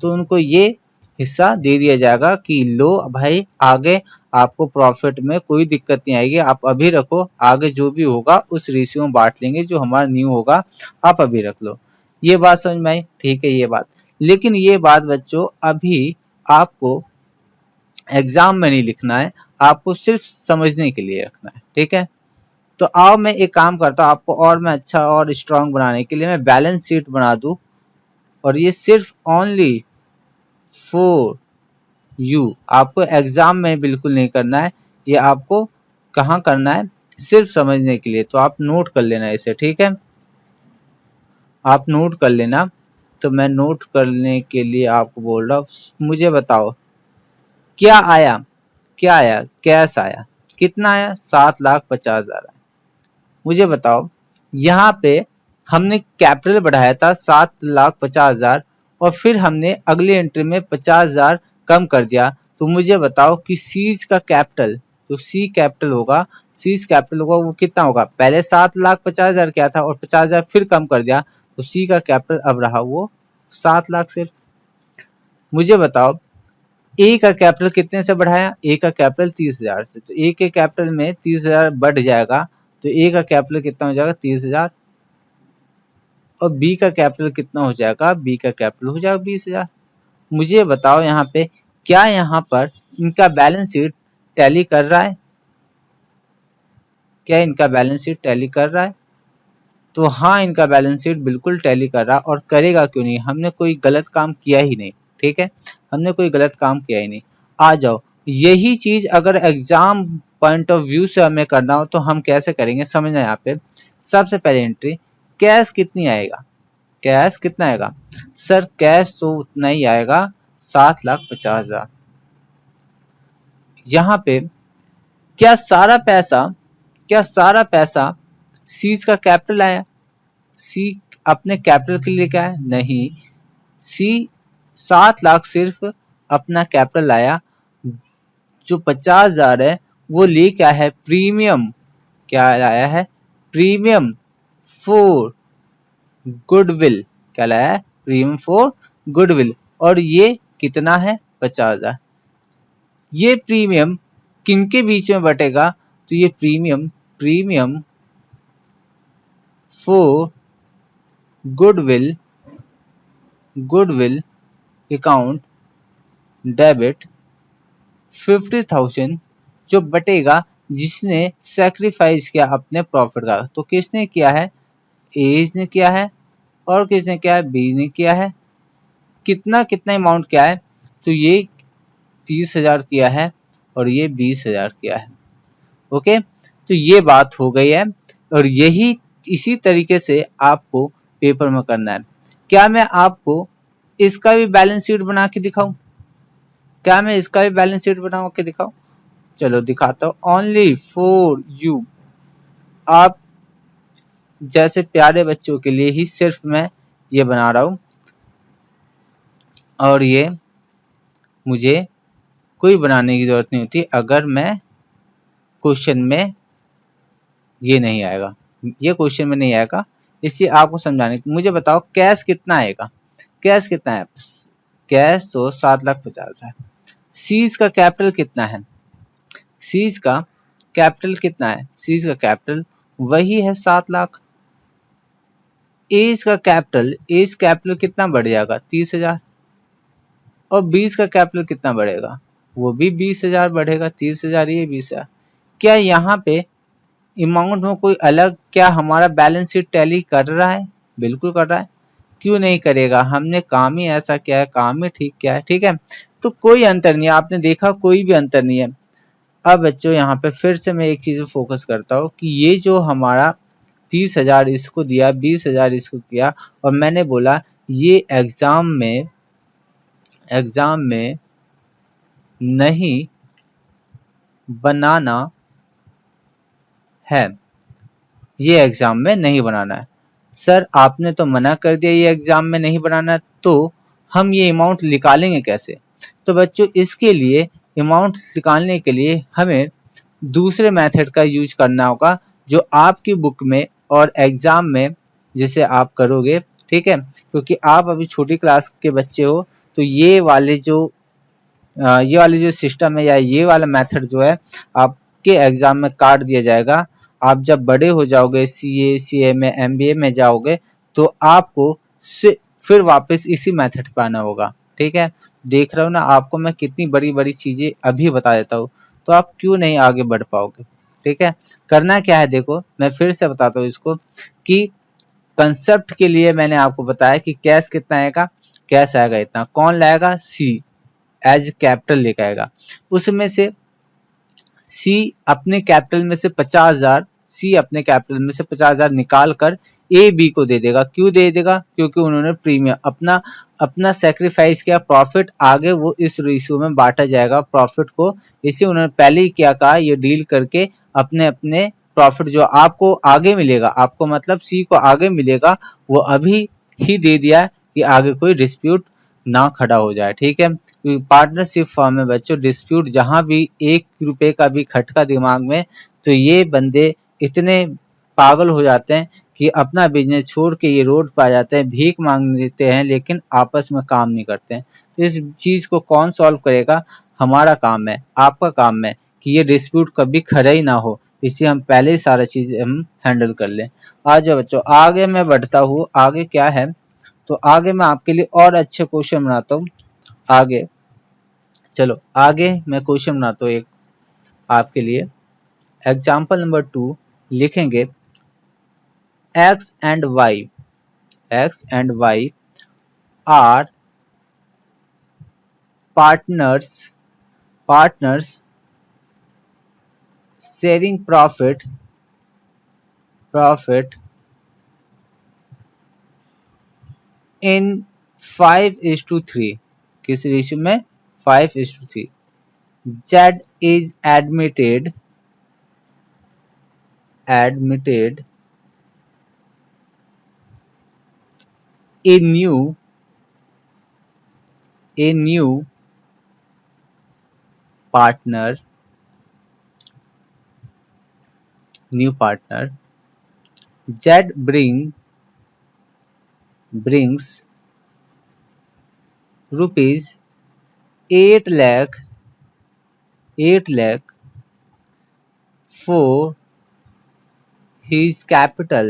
तो उनको ये हिस्सा दे दिया जाएगा कि लो भाई, आगे आपको प्रॉफिट में कोई दिक्कत नहीं आएगी, आप अभी रखो, आगे जो भी होगा उस रेशियो में बांट लेंगे, जो हमारा न्यू होगा आप अभी रख लो। ये बात समझ में आई, ठीक है ये बात। लेकिन ये बात बच्चों अभी आपको एग्जाम में नहीं लिखना है, आपको सिर्फ समझने के लिए रखना है, ठीक है। तो आओ मैं एक काम करता हूँ, आपको और मैं अच्छा और स्ट्रांग बनाने के लिए मैं बैलेंस शीट बना दूं, और ये सिर्फ ओनली फॉर यू, आपको एग्जाम में बिल्कुल नहीं करना है, ये आपको कहाँ करना है, सिर्फ समझने के लिए। तो आप नोट कर लेना इसे, ठीक है, आप नोट कर लेना। तो मैं नोट करने के लिए आपको बोल रहा हूँ, मुझे बताओ क्या आया, क्या आया, कैश आया, कितना आया, 7,50,000। मुझे बताओ यहाँ पे हमने कैपिटल बढ़ाया था 7,50,000 और फिर हमने अगली एंट्री में 50,000 कम कर दिया। तो मुझे बताओ कि सीज का कैपिटल, जो सी कैपिटल होगा, सीज कैपिटल होगा वो कितना होगा, पहले 7,50,000 क्या था और 50,000 फिर कम कर दिया, तो सी का कैपिटल अब रहा वो 7 लाख सिर्फ। मुझे बताओ ए का कैपिटल कितने से बढ़ाया, ए का कैपिटल 30,000 से, तो ए के कैपिटल में 30,000 बढ़ जाएगा, तो ए का कैपिटल कितना हो जाएगा 30,000, और बी का कैपिटल कितना हो जाएगा, बी का कैपिटल हो जाएगा 20,000। मुझे बताओ यहाँ पे क्या यहाँ पर इनका बैलेंस शीट टैली कर रहा है, क्या इनका बैलेंस शीट टैली कर रहा है, तो हाँ इनका बैलेंस शीट बिल्कुल टैली कर रहा है, और करेगा क्यों नहीं, हमने कोई गलत काम किया ही नहीं, ठीक है, हमने कोई गलत काम किया ही नहीं। आ जाओ, यही चीज अगर एग्जाम पॉइंट ऑफ व्यू से हमें करना हो तो हम कैसे करेंगे, समझना। यहाँ पे सबसे पहले एंट्री, कैश कितनी आएगा, कैश कितना आएगा, सर कैश तो उतना ही आएगा 7,50,000। यहाँ पे क्या सारा पैसा, क्या सारा पैसा सीज का कैपिटल आया, सी अपने कैपिटल के लिए क्या है, नहीं, सी 7 लाख सिर्फ अपना कैपिटल लाया, जो 50,000 है वो ले क्या है, प्रीमियम, क्या लाया है, प्रीमियम फॉर गुडविल, क्या लाया है, प्रीमियम फॉर गुडविल, और ये कितना है 50,000। ये प्रीमियम किनके बीच में बटेगा, तो ये premium, premium for goodwill, goodwill account debit 50,000 जो बटेगा जिसने सैक्रिफाइस किया अपने प्रॉफिट का, तो किसने किया है, ए ने किया है, और किसने किया है, बी ने किया है। कितना कितना अमाउंट क्या है, तो ये 30,000 किया है और ये 20,000 किया है, ओके। तो ये बात हो गई है, और यही इसी तरीके से आपको पेपर में करना है। क्या मैं आपको इसका भी बैलेंस शीट बना के दिखाऊं, क्या मैं इसका भी बैलेंस शीट बना के दिखाऊं, चलो दिखाता हूं, ओनली फॉर यू, आप जैसे प्यारे बच्चों के लिए ही सिर्फ मैं ये बना रहा हूं, और ये मुझे कोई बनाने की जरूरत नहीं होती अगर मैं क्वेश्चन में ये नहीं आएगा, ये क्वेश्चन में नहीं आएगा, इसलिए आपको समझाने। मुझे बताओ कैश कितना आएगा, कैश कितना है, कैश तो 7,50,000 है। सीज का कैपिटल कितना है, सीज का कैपिटल कितना है, सीज का कैपिटल वही है 7 लाख। एज का कैपिटल, एज कैपिटल कितना बढ़ जाएगा 30,000, और 20 का कैपिटल कितना बढ़ेगा, वो भी 20,000 बढ़ेगा, 30,000 ये 20,000। क्या यहाँ पे अमाउंट में कोई अलग, क्या हमारा बैलेंस शीट टैली कर रहा है, बिल्कुल कर रहा है, क्यों नहीं करेगा, हमने काम ही ऐसा किया है, काम ही ठीक किया है, ठीक है। तो कोई अंतर नहीं है, आपने देखा कोई भी अंतर नहीं है। अब बच्चों यहाँ पे फिर से मैं एक चीज पे फोकस करता हूँ कि ये जो हमारा 30,000 इसको दिया, 20,000 इसको किया, और मैंने बोला ये एग्जाम में नहीं बनाना है, ये एग्जाम में नहीं बनाना है। सर आपने तो मना कर दिया ये एग्जाम में नहीं बनाना, तो हम ये अमाउंट निकालेंगे कैसे। तो बच्चों इसके लिए, अमाउंट निकालने के लिए हमें दूसरे मेथड का यूज करना होगा जो आपकी बुक में और एग्जाम में जैसे आप करोगे, ठीक है, क्योंकि आप अभी छोटी क्लास के बच्चे हो, तो ये वाले जो सिस्टम है या ये वाला मेथड जो है आपके एग्जाम में काट दिया जाएगा। आप जब बड़े हो जाओगे, सीए में, एमबीए में जाओगे, तो आपको फिर वापस इसी मेथड पे आना होगा। ठीक है, देख रहे हो ना आपको मैं कितनी बड़ी बड़ी चीजें अभी बता देता हूँ, तो आप क्यों नहीं आगे बढ़ पाओगे। ठीक है, करना क्या है, देखो मैं फिर से बताता हूँ इसको कि कंसेप्ट के लिए मैंने आपको बताया कि कैश कितना आएगा, कैश आएगा इतना, कौन लाएगा, सी एज कैपिटल लेकर आएगा। उसमें से सी अपने कैपिटल में से 50,000, सी अपने कैपिटल में से 50,000 निकाल कर ए बी को दे देगा। क्यों दे देगा, क्योंकि उन्होंने प्रीमियम अपना अपना सेक्रीफाइस किया, प्रॉफिट आगे वो इस रेशियो में बांटा जाएगा प्रॉफिट को। इसे उन्होंने पहले ही क्या कहा, ये डील करके अपने अपने प्रॉफिट जो आपको आगे मिलेगा, आपको मतलब सी को आगे मिलेगा, वो अभी ही दे दिया कि आगे कोई डिस्प्यूट ना खड़ा हो जाए। ठीक है, पार्टनरशिप फॉर्म में बच्चों डिस्प्यूट जहां भी 1 रुपए का भी खटका दिमाग में, तो ये बंदे इतने पागल हो जाते हैं कि अपना बिजनेस छोड़ के ये रोड पर आ जाते हैं, भीख मांग देते हैं, लेकिन आपस में काम नहीं करते हैं। तो इस चीज को कौन सॉल्व करेगा, हमारा काम है, आपका काम है कि ये डिस्प्यूट कभी खड़ा ही ना हो, इसे हम पहले ही सारा चीज हम हैंडल कर लें। आ जाओ बच्चों, आगे मैं बढ़ता हूँ, आगे क्या है, तो आगे मैं आपके लिए और अच्छे क्वेश्चन बनाता हूँ। आगे चलो, आगे मैं क्वेश्चन बनाता हूँ एक आपके लिए। एग्जाम्पल नंबर 2 लिखेंगे, X and Y, X and Y are partners, partners sharing profit, profit in 5:3, किस रेशियो में, 5:3। Z is admitted, admitted a new partner, new partner. Z brings rupees 8 lakh, 8 lakh for his capital,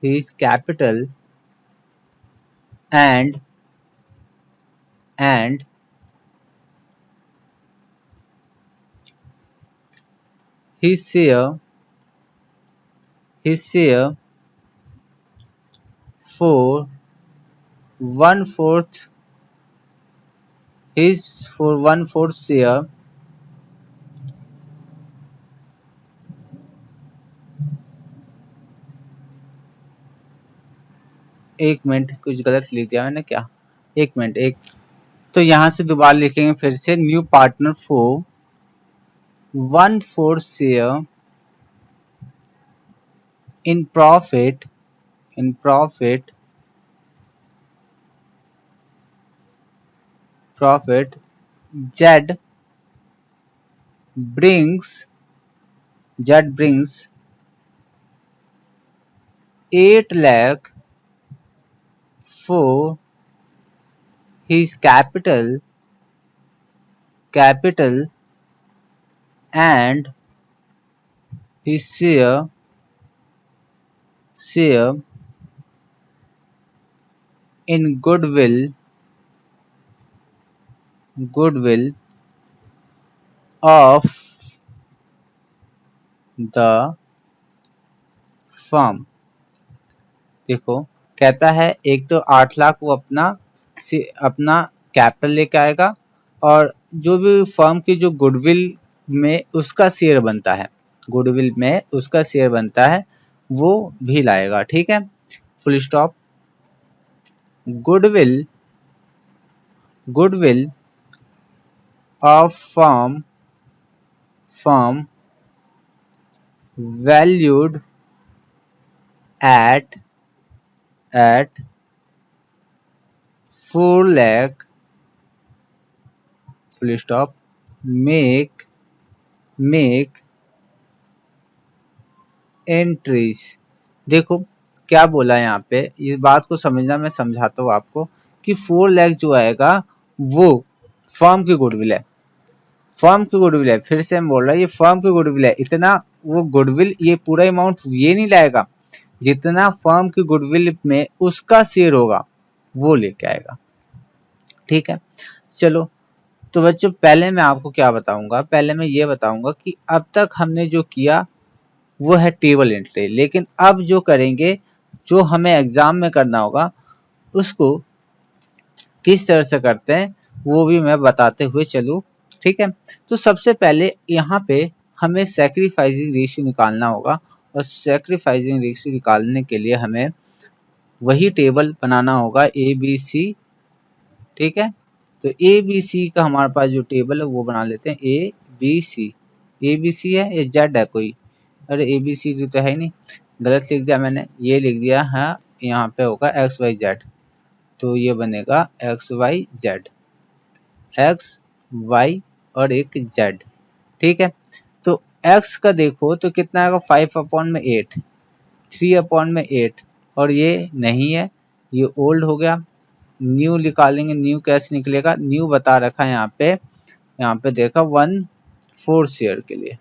his capital and his share, his share for 1/4, his for 1/4 share एक minute, कुछ गलत लिख दिया मैंने क्या, एक मिनट, एक तो यहाँ से दोबारा लिखेंगे फिर से, new partner for 1/4 share in profit, in profit, profit. Z brings, Z brings 8 lakh for his capital, capital and his share, share in goodwill, goodwill of the firm। देखो कहता है एक तो 8 लाख वो अपना कैपिटल लेके आएगा, और जो भी फर्म की जो गुडविल में उसका शेयर बनता है, गुडविल में उसका शेयर बनता है, वो भी लाएगा। ठीक है, full stop. Goodwill, goodwill of firm, firm valued at 4 lakh, full stop, make entries। देखो क्या बोला है यहाँ पे, इस बात को समझना, मैं समझाता हूँ आपको कि 4 लाख जो आएगा वो फर्म की गुडविल है, फर्म की गुडविल है। फिर से हम बोल रहा है ये फर्म की गुडविल है, इतना वो गुडविल, ये पूरा अमाउंट ये नहीं लाएगा, जितना फर्म की गुडविल में उसका शेयर होगा वो लेके आएगा। ठीक है, चलो। तो बच्चों पहले मैं आपको क्या बताऊंगा, पहले मैं ये बताऊंगा कि अब तक हमने जो किया वो है टेबल एंट्री, लेकिन अब जो करेंगे, जो हमें एग्जाम में करना होगा, उसको किस तरह से करते हैं वो भी मैं बताते हुए चलूँ। ठीक है, तो सबसे पहले यहाँ पे हमें सैक्रिफाइसिंग रेशियो निकालना होगा, और सैक्रिफाइसिंग रेशियो निकालने के लिए हमें वही टेबल बनाना होगा ए बी सी। ठीक है, तो ए बी सी का हमारे पास जो टेबल है वो बना लेते हैं ए बी सी है या जेड है कोई, अरे ए बी सी तो है नहीं, गलत लिख दिया मैंने, ये लिख दिया है, यहाँ पे होगा एक्स वाई जेड, तो ये बनेगा X Y Z, X Y और एक जेड। ठीक है, तो एक्स का देखो तो कितना आएगा 5/8, 3/8, और ये नहीं है, ये ओल्ड हो गया। न्यू निकालेंगे, न्यू कैसे निकलेगा, न्यू बता रखा है यहाँ पे देखा 1/4 शेयर के लिए,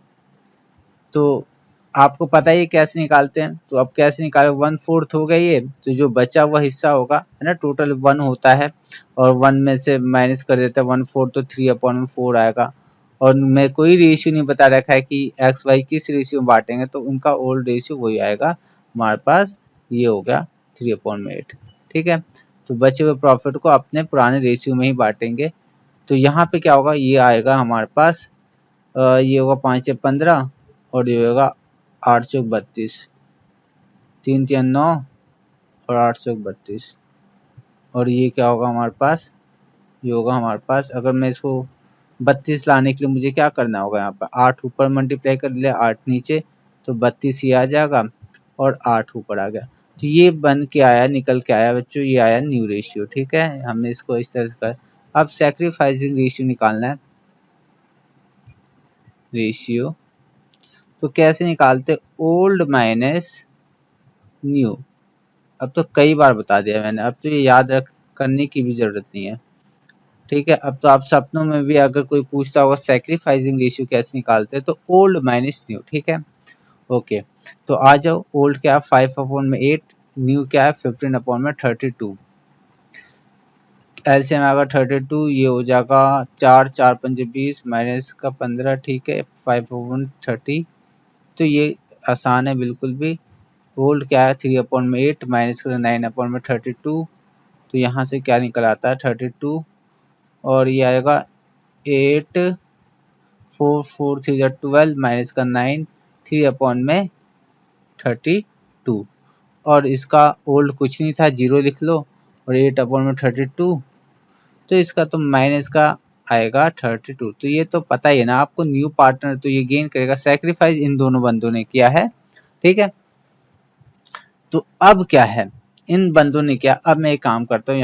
तो आपको पता ही कैसे निकालते हैं, तो अब कैसे निकाले, 1/4 हो गया ये, तो जो बचा हुआ हिस्सा होगा है ना, टोटल 1 होता है और 1 में से माइनस कर देता है 1/4, तो 3/4 आएगा। और मैं कोई रेशियो नहीं बता रखा है कि एक्स वाई किस रेशियो में बांटेंगे, तो उनका ओल्ड रेशियो वही आएगा हमारे पास, ये हो गया 3/8। ठीक है, तो बचे हुए प्रॉफिट को अपने पुराने रेशियो में ही बांटेंगे। तो यहाँ पे क्या होगा, ये आएगा हमारे पास, ये होगा 5/15 और ये होगा 8/32, 3×3 = 9 और 8/32, और ये क्या होगा हमारे पास, ये होगा हमारे पास, अगर मैं इसको 32 लाने के लिए मुझे क्या करना होगा, यहाँ पर 8 ऊपर मल्टीप्लाई कर लिया, 8 नीचे, तो 32 ये आ जाएगा और 8 ऊपर आ गया। तो ये बन के आया, निकल के आया बच्चों, ये आया न्यू रेशियो। ठीक है, हमने इसको इस तरह से कर, अब सैक्रिफाइसिंग रेशियो निकालना है, रेशियो तो कैसे निकालते, ओल्ड माइनस न्यू। अब तो कई बार बता दिया मैंने, अब तो ये याद रख करने की भी जरूरत नहीं है। ठीक है, अब तो आप सपनों में भी अगर कोई पूछता होगा सैक्रिफाइसिंग रेशियो कैसे निकालते हैं, तो ओल्ड माइनस न्यू। ठीक है, ओके, तो आ जाओ, ओल्ड क्या है 5/8, न्यू क्या है 15/32, एलसीएम आएगा 32, ये हो जाएगा 4 4 5 20 माइनस का 15। ठीक है, 5/30, तो ये आसान है बिल्कुल भी। ओल्ड क्या है 3/8 माइनस करें 9/32, तो यहाँ से क्या निकल आता है 32, और ये आएगा 8 4 4 3 12 माइनस का 9, 3/32, और इसका ओल्ड कुछ नहीं था, 0 लिख लो, और 8/32, तो इसका तो माइनस का आएगा 32। तो ये तो पता ही है ना आपको, न्यू पार्टनर तो ये गेन करेगा, सैक्रिफाइस इन दोनों बंदों ने किया है। ठीक है, तो अब क्या है, इन बंदों ने क्या, अब मैं एक काम करता हूँ,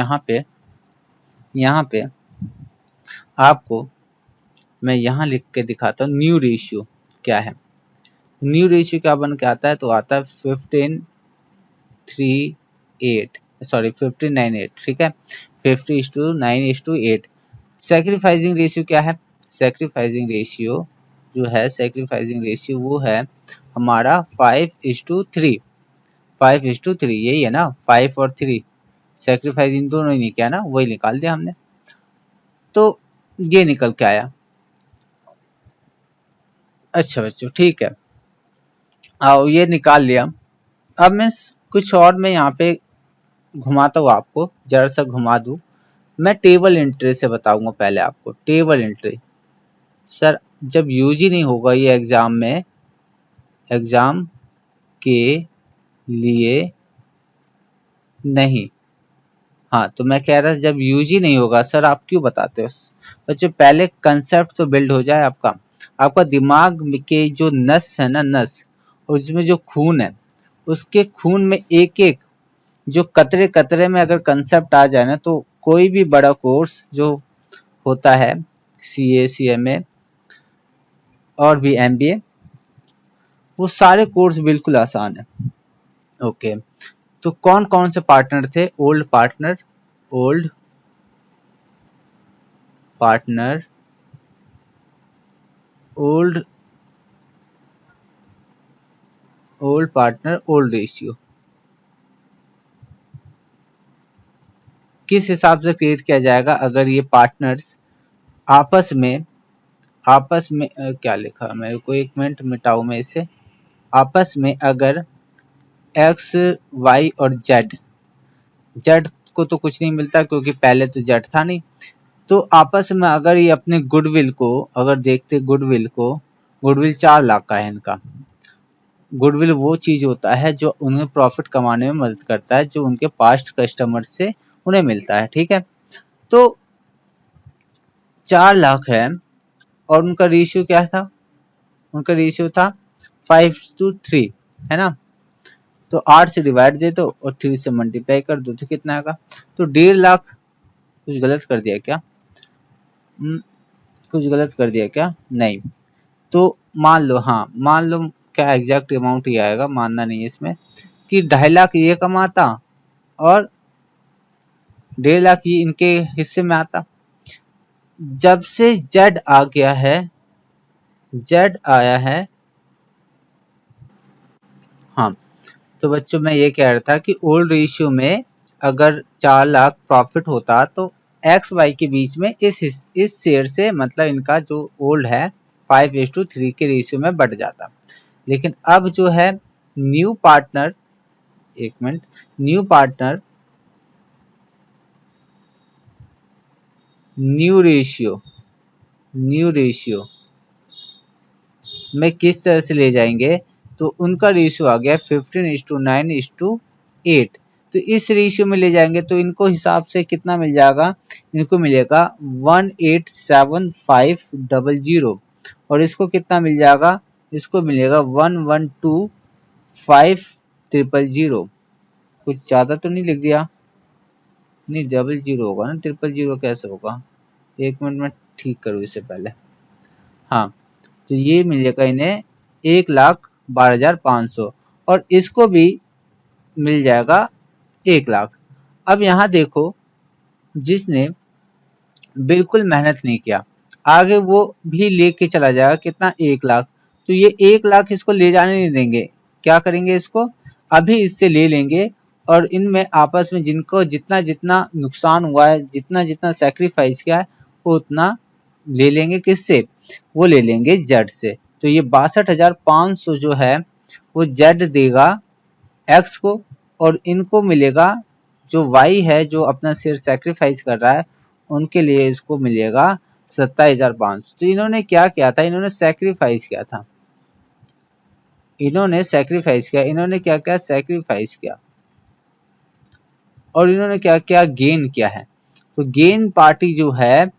यहाँ पे आपको मैं यहाँ लिख के दिखाता हूँ न्यू रेशियो क्या है। न्यू रेशियो क्या बन के आता है, तो आता है 15:9:8। ठीक है, 50:9:8। सैक्रिफाइसिंग रेशियो क्या है, सैक्रिफाइसिंग रेशियो जो है, सैक्रिफाइसिंग रेशियो वो है हमारा 5:3, 5:3, यही है ना, 5 और 3, सैक्रिफाइसिंग दोनों ही नहीं किया ना, वही निकाल दिया हमने, तो ये निकल के आया। अच्छा बच्चों, ठीक है, आओ ये निकाल लिया। अब मैं कुछ और मैं यहाँ पे घुमाता हूँ, आपको जरा सा घुमा दूँ। मैं टेबल एंट्री से बताऊंगा पहले आपको, टेबल एंट्री। सर जब यूज ही नहीं होगा ये एग्जाम में, एग्जाम के लिए नहीं, हाँ तो मैं कह रहा जब यूज ही नहीं होगा सर आप क्यों बताते हो। बच्चों पहले कंसेप्ट तो बिल्ड हो जाए आपका, आपका दिमाग के जो नस है ना, नस, और उसमें जो खून है, उसके खून में एक एक जो कतरे कतरे में अगर कंसेप्ट आ जाए ना, तो कोई भी बड़ा कोर्स जो होता है, सीए सीएमए और भी एमबीए, वो सारे कोर्स बिल्कुल आसान है। ओके, तो कौन कौन से पार्टनर थे, old partner, old partner, old partner, old ratio. किस हिसाब से क्रिएट किया जाएगा, अगर ये पार्टनर्स आपस में क्या लिखा है मेरे को, एक मिनट मिटाऊं मैं इसे। आपस में अगर एक्स वाई और जेड, जेड को तो कुछ नहीं मिलता क्योंकि पहले तो जेड था नहीं, तो आपस में अगर ये अपने गुडविल को अगर देखते, गुडविल को, गुडविल 4 लाख का है इनका। गुडविल वो चीज होता है जो उन्हें प्रॉफिट कमाने में मदद करता है, जो उनके पास्ट कस्टमर से उन्हें मिलता है, ठीक है। तो 4 लाख है और उनका रेशियो क्या था, उनका रेशियो था 5:3, है ना। तो 8 से डिवाइड दे दो और 3 से मल्टीप्लाई कर दो तो कितना आएगा, तो 1.5 लाख। कुछ गलत कर दिया क्या? कुछ गलत कर दिया क्या? नहीं। तो मान लो, हाँ मान लो, क्या एग्जैक्ट अमाउंट ही आएगा, मानना नहीं है इसमें, कि 2.5 लाख ये कमाता और 1.5 लाख ये इनके हिस्से में आता। जब से जेड आ गया है, जेड आया है, हाँ, तो बच्चों मैं ये कह रहा था कि ओल्ड रेशियो में अगर 4 लाख प्रॉफिट होता तो एक्स वाई के बीच में इस शेयर से, मतलब इनका जो ओल्ड है 5:3 के रेशियो में बढ़ जाता। लेकिन अब जो है न्यू पार्टनर, एक minute, new partner, new ratio, new ratio में किस तरह से ले जाएंगे, तो उनका रेशियो आ गया 15:9:8। तो इस रेशियो में ले जाएंगे तो इनको हिसाब से कितना मिल जाएगा, इनको मिलेगा 187,500 और इसको कितना मिल जाएगा, इसको मिलेगा 112,500। कुछ ज्यादा तो नहीं लिख दिया? नहीं, 00 होगा ना, 000 कैसे होगा, एक मिनट में ठीक करूँ इससे पहले। हाँ, तो ये मिलेगा इन्हें 1,12,500 और इसको भी मिल जाएगा 1 लाख। अब यहाँ देखो, जिसने बिल्कुल मेहनत नहीं किया, आगे वो भी लेके चला जाएगा कितना, 1 लाख। तो ये 1 लाख इसको ले जाने नहीं देंगे, क्या करेंगे, इसको अभी इससे ले लेंगे और इनमें आपस में जिनको जितना जितना नुकसान हुआ है, जितना जितना सेक्रीफाइस किया है, वो उतना ले लेंगे। किससे? वो ले लेंगे जेड से। तो ये 62,500 जो है वो जेड देगा एक्स को और इनको मिलेगा, जो वाई है जो अपना शेयर सेक्रीफाइस कर रहा है, उनके लिए इसको मिलेगा 27,500। तो इन्होंने क्या किया था, इन्होंने सेक्रीफाइस किया था, इन्होंने सेक्रीफाइस किया, इन्होंने क्या किया, सेक्रीफाइस किया और इन्होंने क्या किया, गेन किया है। तो गेन पार्टी जो है,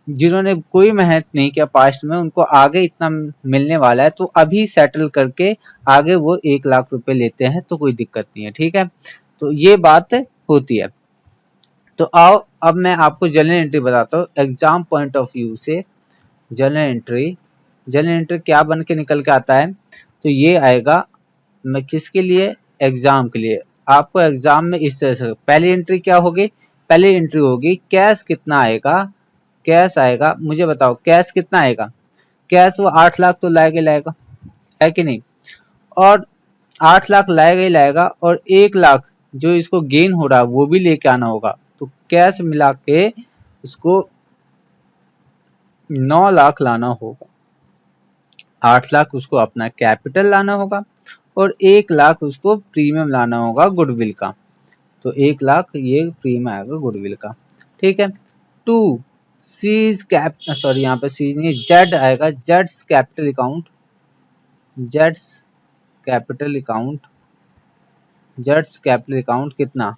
जिन्होंने कोई मेहनत नहीं किया पास्ट में, उनको आगे इतना मिलने वाला है, तो अभी सेटल करके आगे वो 1 लाख रुपए लेते हैं तो कोई दिक्कत नहीं है, ठीक है। तो ये बात होती है। तो आओ अब मैं आपको जर्नल एंट्री बताता हूँ एग्जाम पॉइंट ऑफ व्यू से। जर्नल एंट्री, जर्नल एंट्री क्या बन के निकल के आता है, तो ये आएगा मैं किसके लिए, एग्जाम के लिए। आपको एग्जाम में इस तरह से पहली एंट्री क्या होगी, पहली एंट्री होगी कैश कितना आएगा, कैश आएगा, मुझे बताओ कैश कितना आएगा, कैश वो 8 लाख तो लाएगा ही लाएगा, है कि नहीं, और 8 लाख लाएगा ही लाएगा और 1 लाख जो इसको गेन हो रहा है वो भी लेके आना होगा। तो कैश मिला के उसको 9 लाख लाना होगा, 8 लाख उसको अपना कैपिटल लाना होगा और 1 लाख उसको प्रीमियम लाना होगा गुडविल का। तो 1 लाख ये प्रीमियम आएगा गुडविल का, ठीक है। टू सीज कैप, सॉरी यहाँ पे सीज नहीं, जेड आएगा, Jades capital account, Jades capital account, Jades capital account कितना,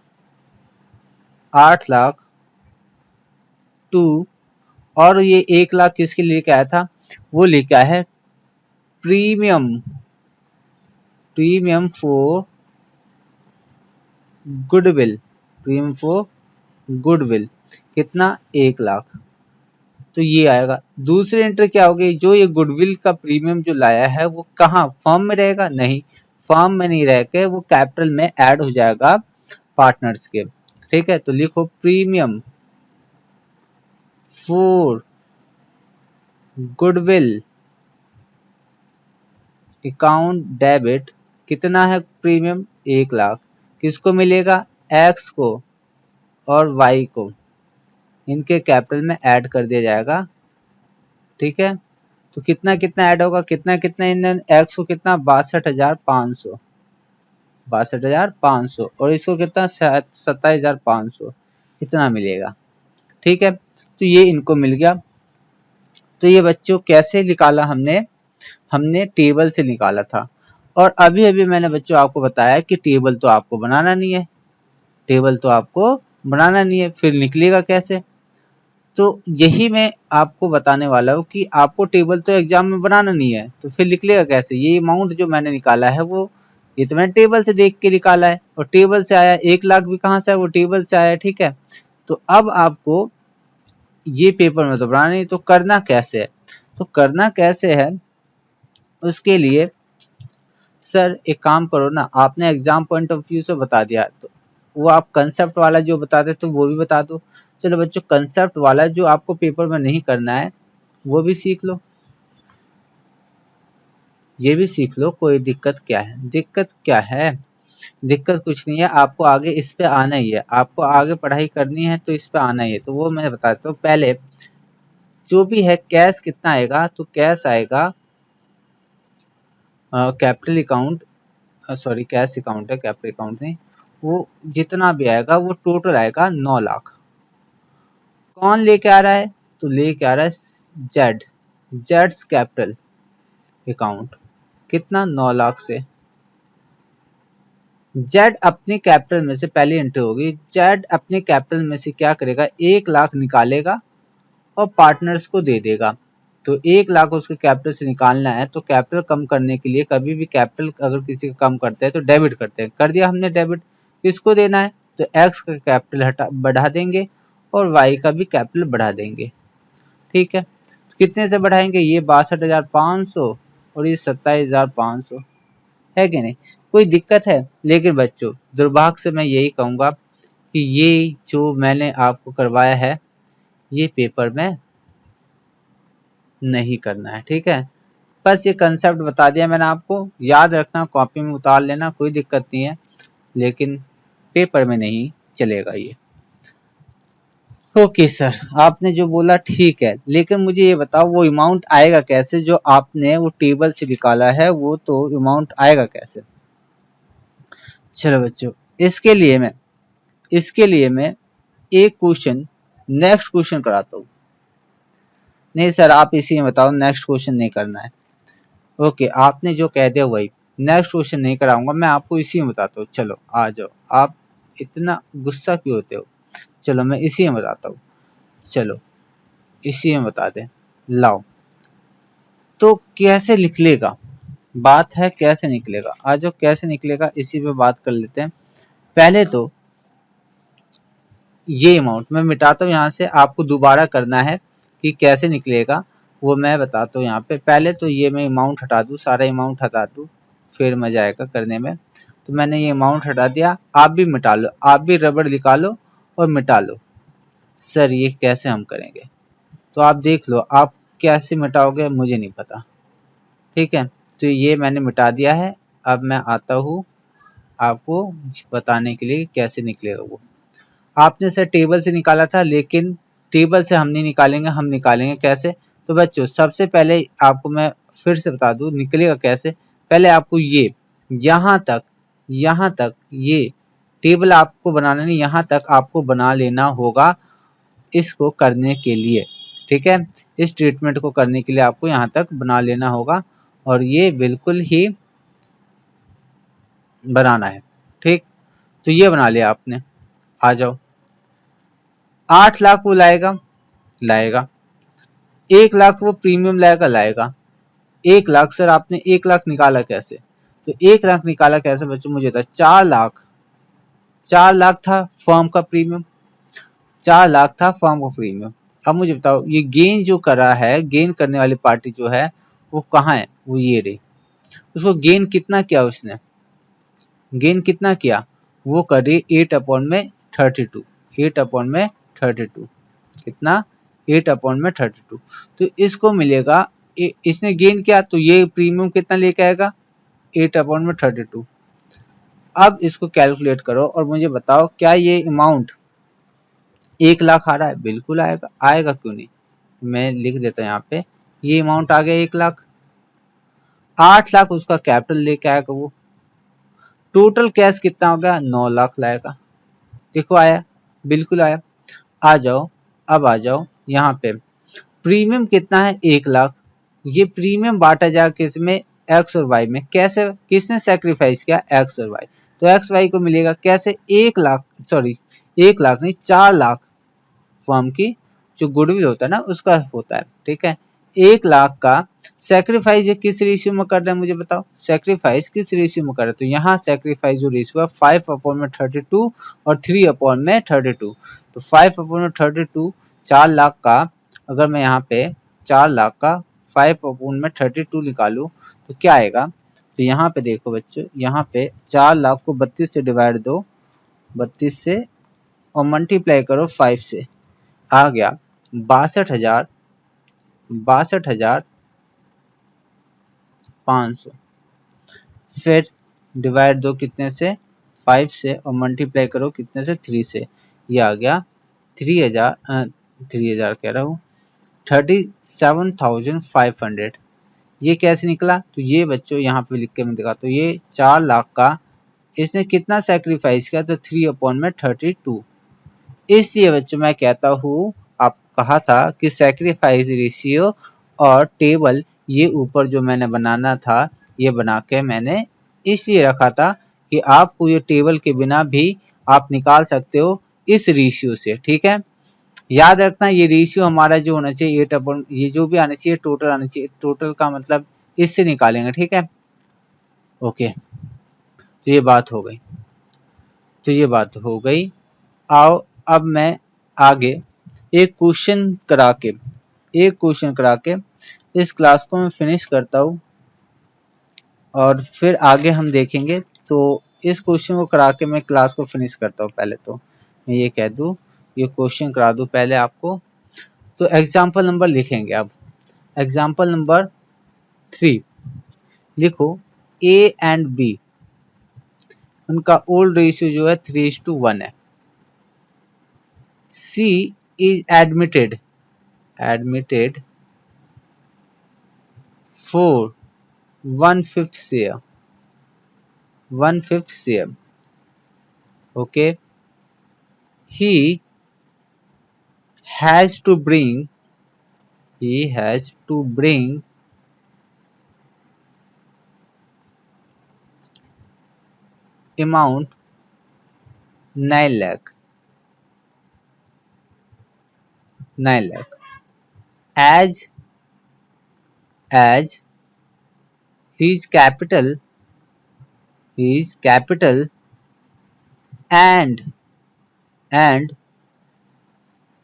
8 लाख। टू, और ये 1 लाख किसके लिए आया था, वो लेके आया है premium, premium for goodwill, premium for goodwill कितना, 1 लाख। तो ये आएगा। दूसरी एंट्री क्या होगी, जो ये गुडविल का प्रीमियम जो लाया है वो कहाँ, फर्म में रहेगा, नहीं फर्म में नहीं रह के वो कैपिटल में ऐड हो जाएगा पार्टनर्स के, ठीक है। तो लिखो premium for goodwill account debit, कितना है प्रीमियम, 1 लाख, किसको मिलेगा, एक्स को, और वाई को इनके कैपिटल में ऐड कर दिया जाएगा। ठीक है, तो कितना कितना ऐड होगा, कितना कितना इन एक्स को कितना 62,500, 62,500 और इसको कितना 27,500 इतना मिलेगा। ठीक है, तो ये इनको मिल गया। तो ये बच्चों कैसे निकाला हमने टेबल से निकाला था। और अभी अभी मैंने बच्चों आपको बताया कि टेबल तो आपको बनाना नहीं है, टेबल तो आपको बनाना नहीं है, फिर निकलेगा कैसे। तो यही मैं आपको बताने वाला हूँ कि आपको टेबल तो एग्जाम में बनाना नहीं है, तो फिर निकलेगा कैसे। ये अमाउंट जो मैंने निकाला है वो ये तो मैंने टेबल से देख के निकाला है, और टेबल से आया 1,00,000 भी कहाँ से है, वो टेबल से आया। ठीक है, तो अब आपको ये पेपर में तो बनाना नहीं, तो करना कैसे है, तो करना कैसे है उसके लिए सर एक काम करो ना, आपने एग्जाम पॉइंट ऑफ व्यू से बता दिया, तो वो आप कंसेप्ट वाला जो बताते तो वो भी बता दो। चलो बच्चों कंसेप्ट वाला जो आपको पेपर में नहीं करना है वो भी सीख लो, ये भी सीख लो, कोई दिक्कत क्या है, दिक्कत क्या है, दिक्कत कुछ नहीं है। आपको आगे इस पे आना ही है, आपको आगे पढ़ाई करनी है तो इस पे आना ही है। तो वो मैं बताता हूँ, पहले जो भी है कैश कितना आएगा, तो कैश आएगा capital account, sorry cash account है, कैपिटल अकाउंट नहीं, वो जितना भी आएगा वो टोटल आएगा 9,00,000। कौन लेके आ रहा है, तो लेके आ रहा है जेड्स कैपिटल अकाउंट, कितना 9,00,000 से। जेड अपने कैपिटल में से पहली एंट्री होगी, जेड अपने कैपिटल में से क्या करेगा, 1,00,000 निकालेगा और पार्टनर्स को दे देगा। तो 1,00,000 उसके कैपिटल से निकालना है, तो कैपिटल कम करने के लिए कभी भी कैपिटल अगर किसी का कम करते हैं तो डेबिट करते हैं, कर दिया हमने डेबिट, किसको देना है, तो एक्स का कैपिटल बढ़ा देंगे और वाई का भी कैपिटल बढ़ा देंगे। ठीक है, तो कितने से बढ़ाएंगे, ये 62,500 और ये 27,500, है कि नहीं, कोई दिक्कत है। लेकिन बच्चों दुर्भाग्य से मैं यही कहूंगा कि ये जो मैंने आपको करवाया है ये पेपर में नहीं करना है। ठीक है, बस ये कंसेप्ट बता दिया मैंने आपको, याद रखना, कॉपी में उतार लेना, कोई दिक्कत नहीं है, लेकिन पेपर में नहीं चलेगा ये। ओके सर, आपने जो बोला ठीक है, लेकिन मुझे ये बताओ वो अमाउंट आएगा कैसे, जो आपने वो टेबल से निकाला है वो तो अमाउंट आएगा कैसे। चलो बच्चों इसके लिए मैं एक क्वेश्चन नेक्स्ट क्वेश्चन कराता हूँ। नहीं सर आप इसी में बताओ, नेक्स्ट क्वेश्चन नहीं करना है। ओके, आपने जो कह दिया वही, नेक्स्ट क्वेश्चन नहीं कराऊंगा, मैं आपको इसी में बताता हूँ। चलो आ जाओ, आप इतना गुस्सा क्यों होते हो, चलो मैं इसी में बताता हूँ, चलो इसी में बता दें, लाओ। तो कैसे निकलेगा, बात है कैसे निकलेगा, आ जाओ कैसे निकलेगा इसी पे बात कर लेते हैं। पहले तो ये अमाउंट मैं मिटाता हूँ यहाँ से, आपको दोबारा करना है कि कैसे निकलेगा वो मैं बताता हूँ यहाँ पे। पहले तो ये मैं अमाउंट हटा दूँ, सारा अमाउंट हटा दूँ, फिर मजा आएगा करने में। तो मैंने ये अमाउंट हटा दिया, आप भी मिटा लो, आप भी रबड़ निकालो और मिटा लो। सर ये कैसे हम करेंगे, तो आप देख लो, आप कैसे मिटाओगे मुझे नहीं पता। ठीक है, तो ये मैंने मिटा दिया है। अब मैं आता हूँ आपको बताने के लिए कैसे निकलेगा वो। आपने सर टेबल से निकाला था, लेकिन टेबल से हम नहीं निकालेंगे, हम निकालेंगे कैसे। तो बच्चों सबसे पहले आपको मैं फिर से बता दूं निकलेगा कैसे। पहले आपको ये यहाँ तक ये टेबल आपको बनाना नहीं, यहाँ तक आपको बना लेना होगा इसको करने के लिए। ठीक है, इस ट्रीटमेंट को करने के लिए आपको यहाँ तक बना लेना होगा, और ये बिल्कुल ही बनाना है। ठीक, तो ये बना लिया आपने, आ जाओ। 8,00,000 वो लाएगा 1,00,000 वो प्रीमियम लाएगा 1,00,000। सर आपने 1,00,000 निकाला कैसे, तो 1,00,000 निकाला कैसे बच्चों मुझे था, 4,00,000 था फर्म का प्रीमियम, 4,00,000 था फर्म का प्रीमियम। अब मुझे बताओ ये गेन जो करा है, गेन करने वाली पार्टी जो है वो कहाँ है, वो ये रही। उसको गेन कितना किया उसने, गेन कितना किया, वो करे 8/32, 8/32 कितना, 8/32। तो इसको मिलेगा, इसने गेन किया तो ये प्रीमियम कितना लेके आएगा, 8/32। अब इसको कैलकुलेट करो और मुझे बताओ क्या ये अमाउंट 1 लाख आ रहा है, बिल्कुल आएगा, आएगा क्यों नहीं। मैं लिख देता हूँ यहाँ पे, ये अमाउंट आ गया 1 लाख। 8 लाख उसका कैपिटल लेके आएगा वो। टोटल कैश कितना हो गया, 9 लाख लाएगा। देखो आया, बिल्कुल आया। आ जाओ, अब आ जाओ यहाँ पे, प्रीमियम कितना है, 1 लाख। ये प्रीमियम बांटा जाएगा किसमें, एक्स और वाई में। कैसे, किसने सेक्रीफाइस किया, एक्स और वाई। तो एक्स वाई को मिलेगा कैसे, 1 लाख, सॉरी 1 लाख नहीं, 4 लाख फर्म की जो गुडविल होता है ना उसका होता है, ठीक है। 1 लाख का सेक्रीफाइस ये किस रेशियो में कर रहे हैं मुझे बताओ, सेक्रीफाइस किस रेशियो में कर रहे हैं। तो यहाँ सेक्रीफाइस जो रेशियो है 5/32 और 3/32। तो 5/32, 4 लाख का, अगर मैं यहाँ पे 4 लाख का 5/32 निकालू तो क्या आएगा। तो यहाँ पे देखो बच्चों, यहाँ पे 4 लाख को 32 से डिवाइड दो, 32 से, और मल्टीप्लाई करो 5 से, आ गया 62,000, 62,500। फिर डिवाइड दो कितने से, 5 से, और मल्टीप्लाई करो कितने से, 3 से, ये आ गया 3,000 कह रहा हूँ, 37,500। ये कैसे निकला, तो ये बच्चों यहाँ पे लिख के मैं दिखा, तो ये 4 लाख का इसने कितना सेक्रीफाइस किया, तो 3/32। इसलिए बच्चों मैं कहता हूँ, आप कहा था कि सेक्रीफाइस रेशियो और टेबल, ये ऊपर जो मैंने बनाना था, ये बना के मैंने इसलिए रखा था कि आपको ये टेबल के बिना भी आप निकाल सकते हो इस रेशियो से, ठीक है। याद रखना ये रेशियो हमारा जो होना चाहिए 8, ये जो भी आना चाहिए टोटल आना चाहिए, टोटल का मतलब इससे निकालेंगे, ठीक है। ओके, तो ये बात हो गई, तो ये बात हो गई। आओ अब मैं आगे एक क्वेश्चन करा के इस क्लास को मैं फिनिश करता हूँ, और फिर आगे हम देखेंगे। तो इस क्वेश्चन को करा के मैं क्लास को फिनिश करता हूँ। पहले तो मैं ये कह दूँ, ये क्वेश्चन करा दूँ पहले आपको। तो एग्जाम्पल नंबर लिखेंगे अब, एग्जाम्पल नंबर 3 लिखो। ए एंड बी, उनका ओल्ड रेशियो जो है 3:1 है। C is admitted for 1/5 share, 1/5 share. Okay, he has to bring amount 9 lakh, as his capital and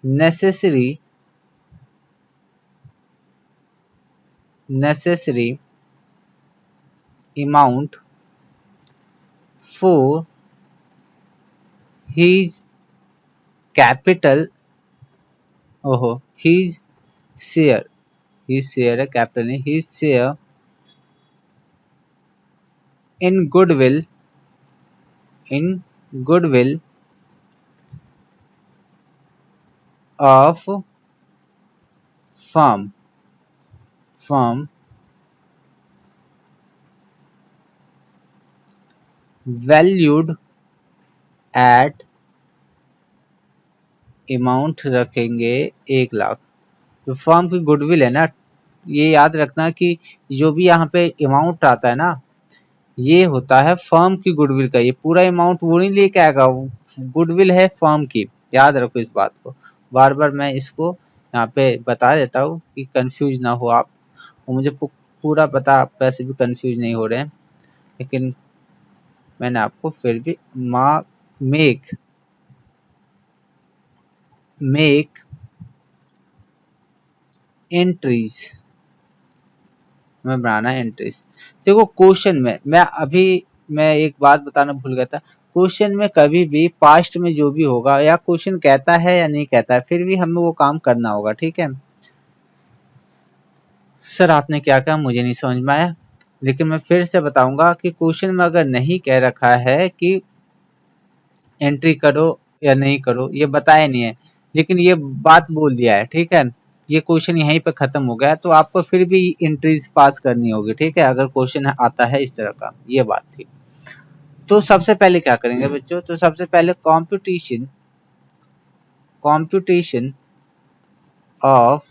necessary amount for his capital, his share है, capital नहीं, his share in goodwill of firm valued at amount रखेंगे 1 लाख। जो firm की goodwill है ना, ये याद रखना कि जो भी यहाँ पे अमाउंट आता है ना, ये होता है फर्म की गुडविल का। ये पूरा अमाउंट वो नहीं लेके आएगा, गुडविल है फर्म की, याद रखो इस बात को। बार बार मैं इसको यहाँ पे बता देता हूँ कि कंफ्यूज ना हो आप, और मुझे पूरा पता आप वैसे भी कंफ्यूज नहीं हो रहे हैं, लेकिन मैंने आपको फिर भी मेक एंट्रीज में बनाना एंट्रीज। देखो क्वेश्चन में मैं एक बात बताना भूल गया था, क्वेश्चन में कभी भी पास्ट में जो भी होगा, या क्वेश्चन कहता है या नहीं कहता है, फिर भी हमें वो काम करना होगा, ठीक है। सर आपने क्या कहा मुझे नहीं समझ में आया, लेकिन मैं फिर से बताऊंगा कि क्वेश्चन में अगर नहीं कह रखा है कि एंट्री करो या नहीं करो, ये बताया नहीं है, लेकिन ये बात बोल दिया है, ठीक है, ये क्वेश्चन यहीं पे खत्म हो गया। तो आपको फिर भी एंट्रीज पास करनी होगी, ठीक है, अगर क्वेश्चन आता है इस तरह का, ये बात थी। तो सबसे पहले क्या करेंगे बच्चों, तो सबसे पहले computation of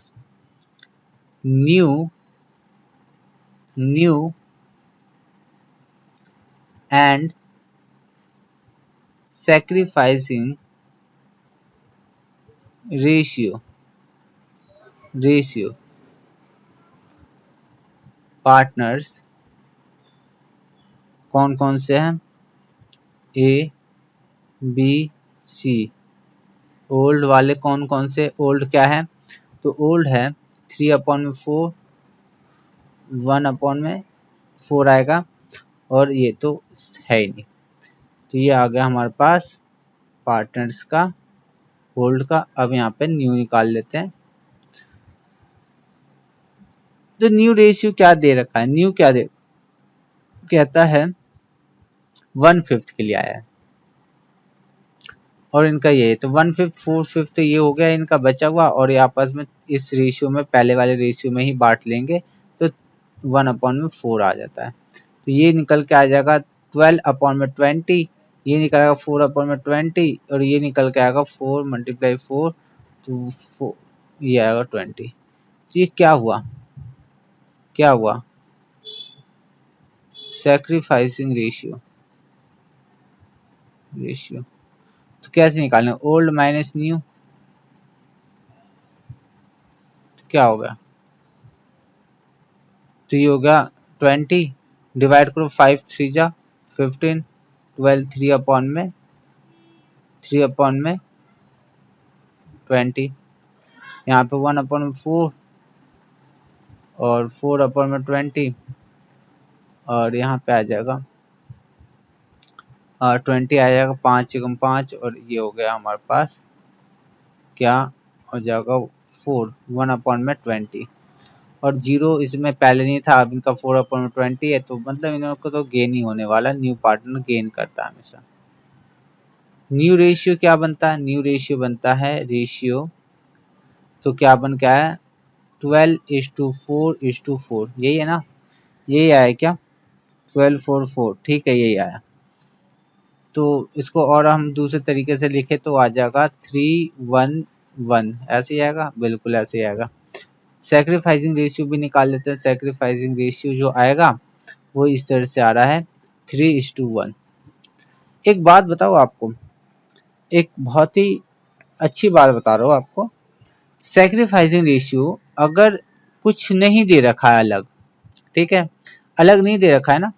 new and sacrificing ratio partners कौन कौन से हैं, ए बी सी। ओल्ड वाले कौन कौन से, ओल्ड क्या है, तो ओल्ड है 3/4, 1/4 आएगा, और ये तो है ही नहीं। तो ये आ गया हमारे पास पार्टनर्स का, ओल्ड का। अब यहाँ पे न्यू निकाल लेते हैं। तो न्यू रेशियो क्या दे रखा है, न्यू क्या दे कहता है 1/5 के लिए आया है, और इनका ये तो 1/5 4/5 तो ये हो गया इनका बचा हुआ, और ये आपस में इस रेशियो में पहले वाले रेशियो में ही बांट लेंगे, तो 1/4 आ जाता है। तो ये निकल के आ जाएगा 12/20, ये निकलेगा 4/20, और ये निकल के आएगा 4 × 4, तो ये आएगा 20। तो ये क्या हुआ, सैक्रिफाइसिंग रेशियो। तो कैसे निकालना, ओल्ड माइनस न्यू, तो क्या होगा, तो ये हो गया 20, डिवाइड करो 5 3 जा 15, 12 3/20, यहाँ पे 1/4 और 4/20, और यहाँ पे आ जाएगा 20 आ जाएगा, 5 × 5, और ये हो गया हमारे पास क्या हो जाएगा 4, 1/20, और 0 इसमें पहले नहीं था, अब इनका 4/20 है, तो मतलब इन लोगों को तो गेन ही होने वाला, न्यू पार्टनर गेन करता है हमेशा। न्यू रेशियो क्या बनता है, न्यू रेशियो बनता है रेशियो, तो क्या बन क्या है 12:4:4, यही है ना, यही आया क्या 12:4:4, ठीक है, यही आया। तो इसको और हम दूसरे तरीके से लिखे तो आ जाएगा 3:1:1, ऐसे ही आएगा, बिल्कुल ऐसे ही आएगा। सैक्रिफाइसिंग रेशियो भी निकाल लेते हैं। सैक्रिफाइसिंग रेशियो जो आएगा वो इस तरह से आ रहा है 3:1। एक बात बताओ आपको, एक बहुत ही अच्छी बात बता रहा हूँ आपको, सैक्रिफाइसिंग रेशियो अगर कुछ नहीं दे रखा है अलग, ठीक है, अलग नहीं दे रखा है ना,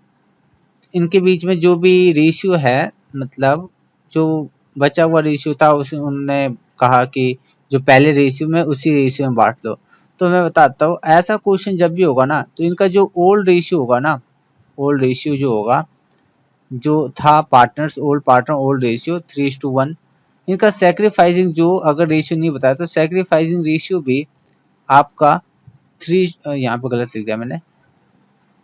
इनके बीच में जो भी रेशियो है, मतलब जो बचा हुआ रेशियो था उसे उन्होंने कहा कि जो पहले रेशियो में उसी रेशियो में बांट लो। तो मैं बताता हूँ, ऐसा क्वेश्चन जब भी होगा ना, तो इनका जो ओल्ड रेशियो होगा ना, ओल्ड रेशियो जो होगा, जो था partners old partner old ratio 3:1, इनका सैक्रिफाइसिंग जो अगर रेशियो नहीं बताया, तो सैक्रिफाइसिंग रेशियो भी आपका 3, यहाँ पे गलत लिख दिया मैंने,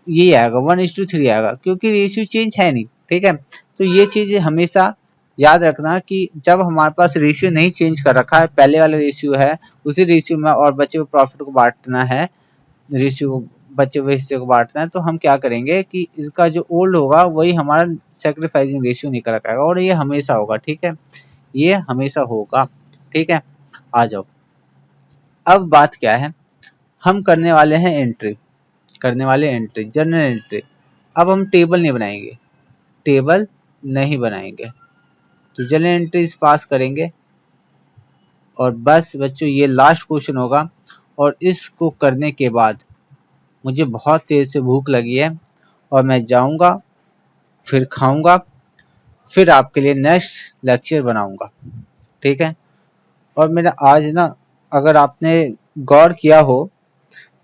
ये आएगा 1:3 आएगा, क्योंकि रेशियो चेंज है नहीं, ठीक है। तो ये चीज हमेशा याद रखना कि जब हमारे पास रेशियो नहीं चेंज कर रखा है, पहले वाला रेशियो है, उसी रेशियो में और बचे हुए प्रॉफिट को बांटना है, रेशियो बचे हुए हिस्से को बांटना है, तो हम क्या करेंगे कि इसका जो ओल्ड होगा वही हमारा सैक्रिफाइसिंग रेशियो निकल आएगा, और ये हमेशा होगा, ठीक है, ये हमेशा होगा, ठीक है। आ जाओ, अब बात क्या है, हम करने वाले हैं एंट्री, जनरल एंट्री। अब हम टेबल नहीं बनाएंगे, तो जनरल एंट्रीज पास करेंगे, और बस बच्चों ये लास्ट क्वेश्चन होगा, और इसको करने के बाद मुझे बहुत तेज से भूख लगी है, और मैं जाऊंगा, फिर खाऊंगा, फिर आपके लिए नेक्स्ट लेक्चर बनाऊंगा, ठीक है। और मेरा आज ना, अगर आपने गौर किया हो,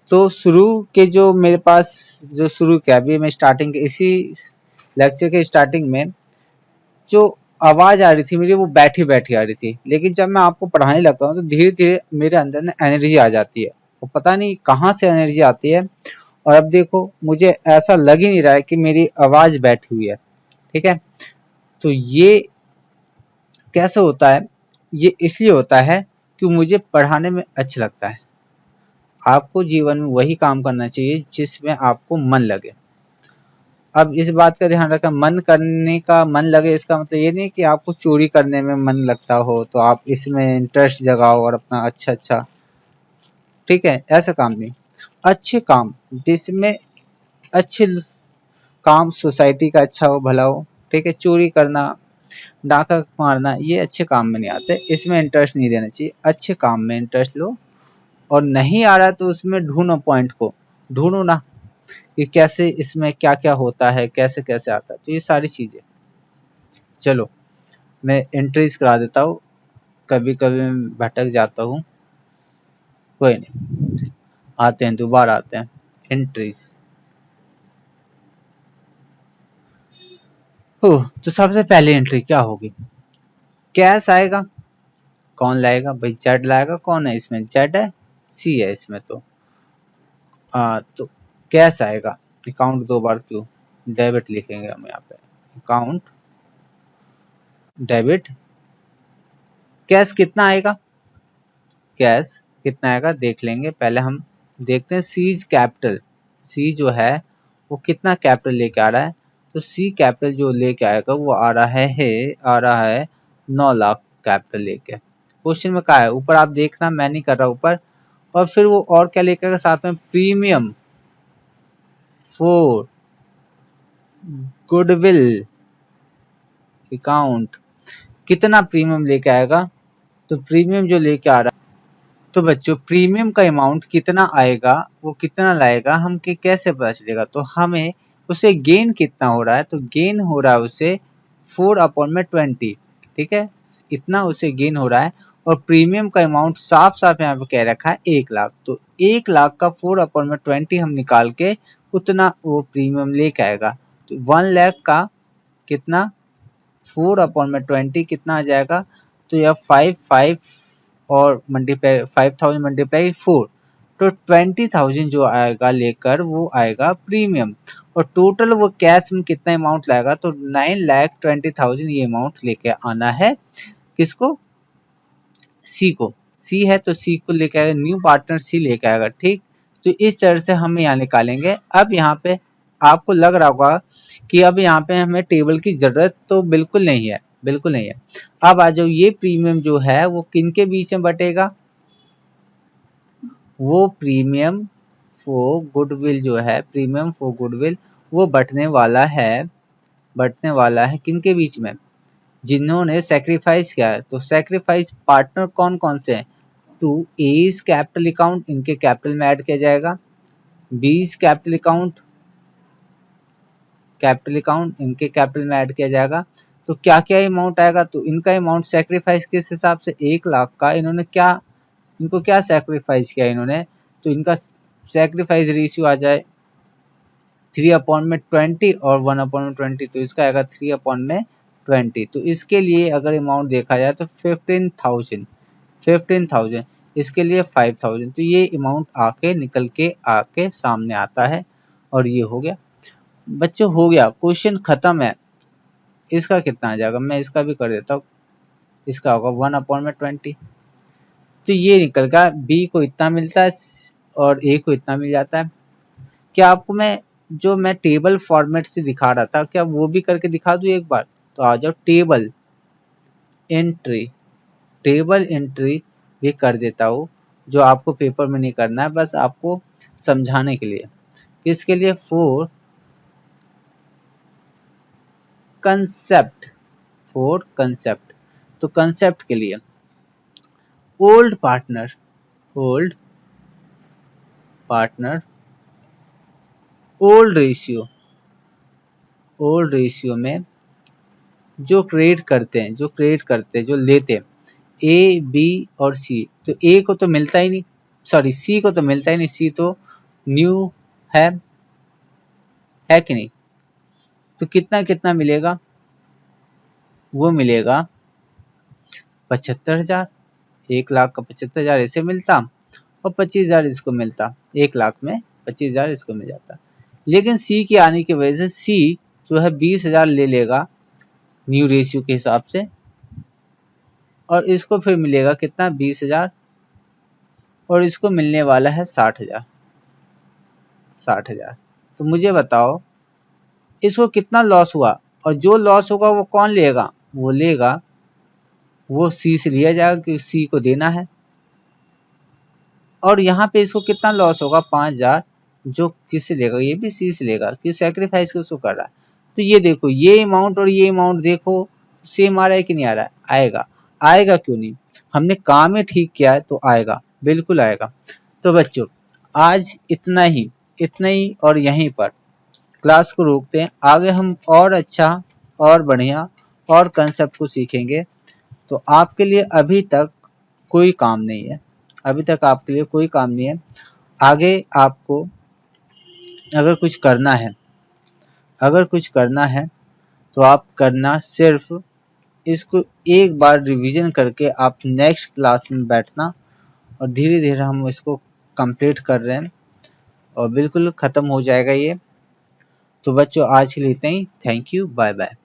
तो शुरू के जो मेरे पास जो शुरू किया अभी मैं स्टार्टिंग के इसी लेक्चर के स्टार्टिंग में जो आवाज आ रही थी मेरी, वो बैठी बैठी आ रही थी, लेकिन जब मैं आपको पढ़ाने लगता हूँ तो धीरे धीरे मेरे अंदर ना एनर्जी आ जाती है, वो पता नहीं कहाँ से एनर्जी आती है, और अब देखो मुझे ऐसा लग ही नहीं रहा है कि मेरी आवाज बैठी हुई है, ठीक है। तो ये कैसे होता है, ये इसलिए होता है कि मुझे पढ़ाने में अच्छा लगता है। आपको जीवन में वही काम करना चाहिए जिसमें आपको मन लगे। अब इस बात का ध्यान रखें, मन करने का मन लगे इसका मतलब ये नहीं कि आपको चोरी करने में मन लगता हो तो आप इसमें इंटरेस्ट जगाओ और अपना अच्छा, ठीक है, ऐसा काम नहीं। अच्छे काम जिसमें अच्छे काम सोसाइटी का अच्छा हो, भला हो, ठीक है। चोरी करना, डाका मारना ये अच्छे काम में नहीं आते, इसमें इंटरेस्ट नहीं देना चाहिए। अच्छे काम में इंटरेस्ट लो, और नहीं आ रहा तो उसमें ढूंढो, पॉइंट को ढूंढो ना कि कैसे इसमें क्या क्या होता है, कैसे कैसे आता है। तो ये सारी चीजें, चलो मैं एंट्रीज करा देता हूँ, कभी कभी मैं भटक जाता हूँ, कोई नहीं, आते हैं, दोबारा आते हैं। एंट्रीज, तो सबसे पहले एंट्री क्या होगी? कैश आएगा। कौन लाएगा भाई? जेड लाएगा। कौन है इसमें? जेड है, सी है इसमें। तो कैश आएगा। अकाउंट दो बार क्यों? डेबिट लिखेंगे हम यहाँ पे, अकाउंट डेबिट। कैश कितना आएगा? कैश कितना आएगा देख लेंगे, पहले हम देखते हैं सीज कैपिटल। सी जो है वो कितना कैपिटल लेके आ रहा है, तो सी कैपिटल जो लेके आएगा वो आ रहा है 9 लाख कैपिटल लेके। क्वेश्चन में क्या है ऊपर आप देखना, मैं नहीं कर रहा ऊपर। और फिर वो और क्या लेके आएगा साथ में? Premium for goodwill account. कितना प्रीमियम लेके आएगा? तो प्रीमियम जो लेके आ रहा है, तो बच्चों प्रीमियम का अमाउंट कितना आएगा, वो कितना लाएगा, हम के कैसे पता चलेगा? तो हमें उसे गेन कितना हो रहा है, तो गेन हो रहा है उसे 4/20, ठीक है, इतना उसे गेन हो रहा है। और प्रीमियम का अमाउंट साफ साफ यहाँ पे कह रखा है 1 लाख, तो 1 लाख का 4/20 हम निकाल के उतना वो प्रीमियम लेके आएगा। तो 1 लाख का कितना? 4/20 कितना आ जाएगा? तो यह 5 और मल्टीप्लाई 5000 मल्टीप्लाई 4, तो 20,000 जो आएगा लेकर वो आएगा प्रीमियम। और टोटल वो कैश में कितना अमाउंट लाएगा? तो 9,20,000 ये अमाउंट लेके आना है। किसको? सी को। सी है तो सी को लेके आएगा, न्यू पार्टनर सी लेके आएगा, ठीक। तो इस तरह से हम यहाँ निकालेंगे। अब यहाँ पे आपको लग रहा होगा कि अब यहाँ पे हमें टेबल की जरूरत तो बिल्कुल नहीं है, बिल्कुल नहीं है। अब आ जाओ, ये प्रीमियम जो है वो किन के बीच में बटेगा? वो प्रीमियम फॉर गुडविल जो है, प्रीमियम फॉर गुडविल वो बटने वाला है किन के बीच में? जिन्होंने सेक्रीफाइस किया है। तो सेक्रीफाइस पार्टनर कौन कौन से हैं? टू एज कैपिटल अकाउंट, इनके कैपिटल में ऐड किया जाएगा। बीज कैपिटल अकाउंट इनके कैपिटल में ऐड किया जाएगा। तो क्या क्या अमाउंट आएगा? तो इनका अमाउंट सेक्रीफाइस किस हिसाब से? 1 लाख का इन्होंने इनको क्या सेक्रीफाइस किया इन्होंने? तो इनका सेक्रीफाइस रेशियो आ जाए 3/20 और 1/20, तो इसका आएगा 3/20। तो इसके लिए अगर अमाउंट देखा जाए तो 15,000, इसके लिए 5,000। तो ये अमाउंट निकल के आके सामने आता है। और ये हो गया बच्चों, हो गया, क्वेश्चन खत्म है। इसका कितना आ जाएगा? मैं इसका भी कर देता हूँ। इसका होगा 1/20। तो ये निकल गया, बी को इतना मिलता है और ए को इतना मिल जाता है। क्या आपको मैं टेबल फॉर्मेट से दिखा रहा था, क्या वो भी करके दिखा दूं एक बार? तो आ जाओ, टेबल एंट्री भी कर देता हूँ, जो आपको पेपर में नहीं करना है, बस आपको समझाने के लिए। किसके लिए? फॉर कंसेप्ट, तो कंसेप्ट के लिए ओल्ड पार्टनर ओल्ड रेशियो में जो क्रिएट करते हैं, जो लेते हैं, ए बी और सी। तो ए को तो मिलता ही नहीं, सॉरी सी को तो मिलता ही नहीं, सी तो न्यू है कि नहीं। तो कितना कितना मिलेगा? वो मिलेगा 75,000। 1 लाख का 75,000 ऐसे मिलता और 25,000 इसको मिलता। 1 लाख में 25,000 इसको मिल जाता। लेकिन सी के आने की वजह से सी जो है 20,000 ले लेगा न्यू रेशियो के हिसाब से, और इसको फिर मिलेगा कितना 20,000 और इसको मिलने वाला है 60,000। तो मुझे बताओ इसको कितना लॉस हुआ, और जो लॉस होगा वो कौन लेगा, वो सी से लिया जाएगा क्योंकि सी को देना है। और यहाँ पे इसको कितना लॉस होगा 5,000, जो किससे लेगा, ये भी सी से लेगा कि सैक्रिफाइस किसको कर रहा है। तो ये देखो ये अमाउंट और ये अमाउंट देखो सेम आ रहा है कि नहीं आ रहा है, आएगा क्यों नहीं, हमने काम ही ठीक किया है तो आएगा, बिल्कुल आएगा। तो बच्चों आज इतना ही और यहीं पर क्लास को रोकते हैं, आगे हम और अच्छा और बढ़िया और कंसेप्ट को सीखेंगे। तो आपके लिए अभी तक कोई काम नहीं है, आगे आपको अगर कुछ करना है तो आप करना सिर्फ इसको एक बार रिवीजन करके आप नेक्स्ट क्लास में बैठना, और धीरे धीरे हम इसको कंप्लीट कर रहे हैं और बिल्कुल ख़त्म हो जाएगा ये। तो बच्चों आज के लिए इतना ही, थैंक यू, बाय बाय।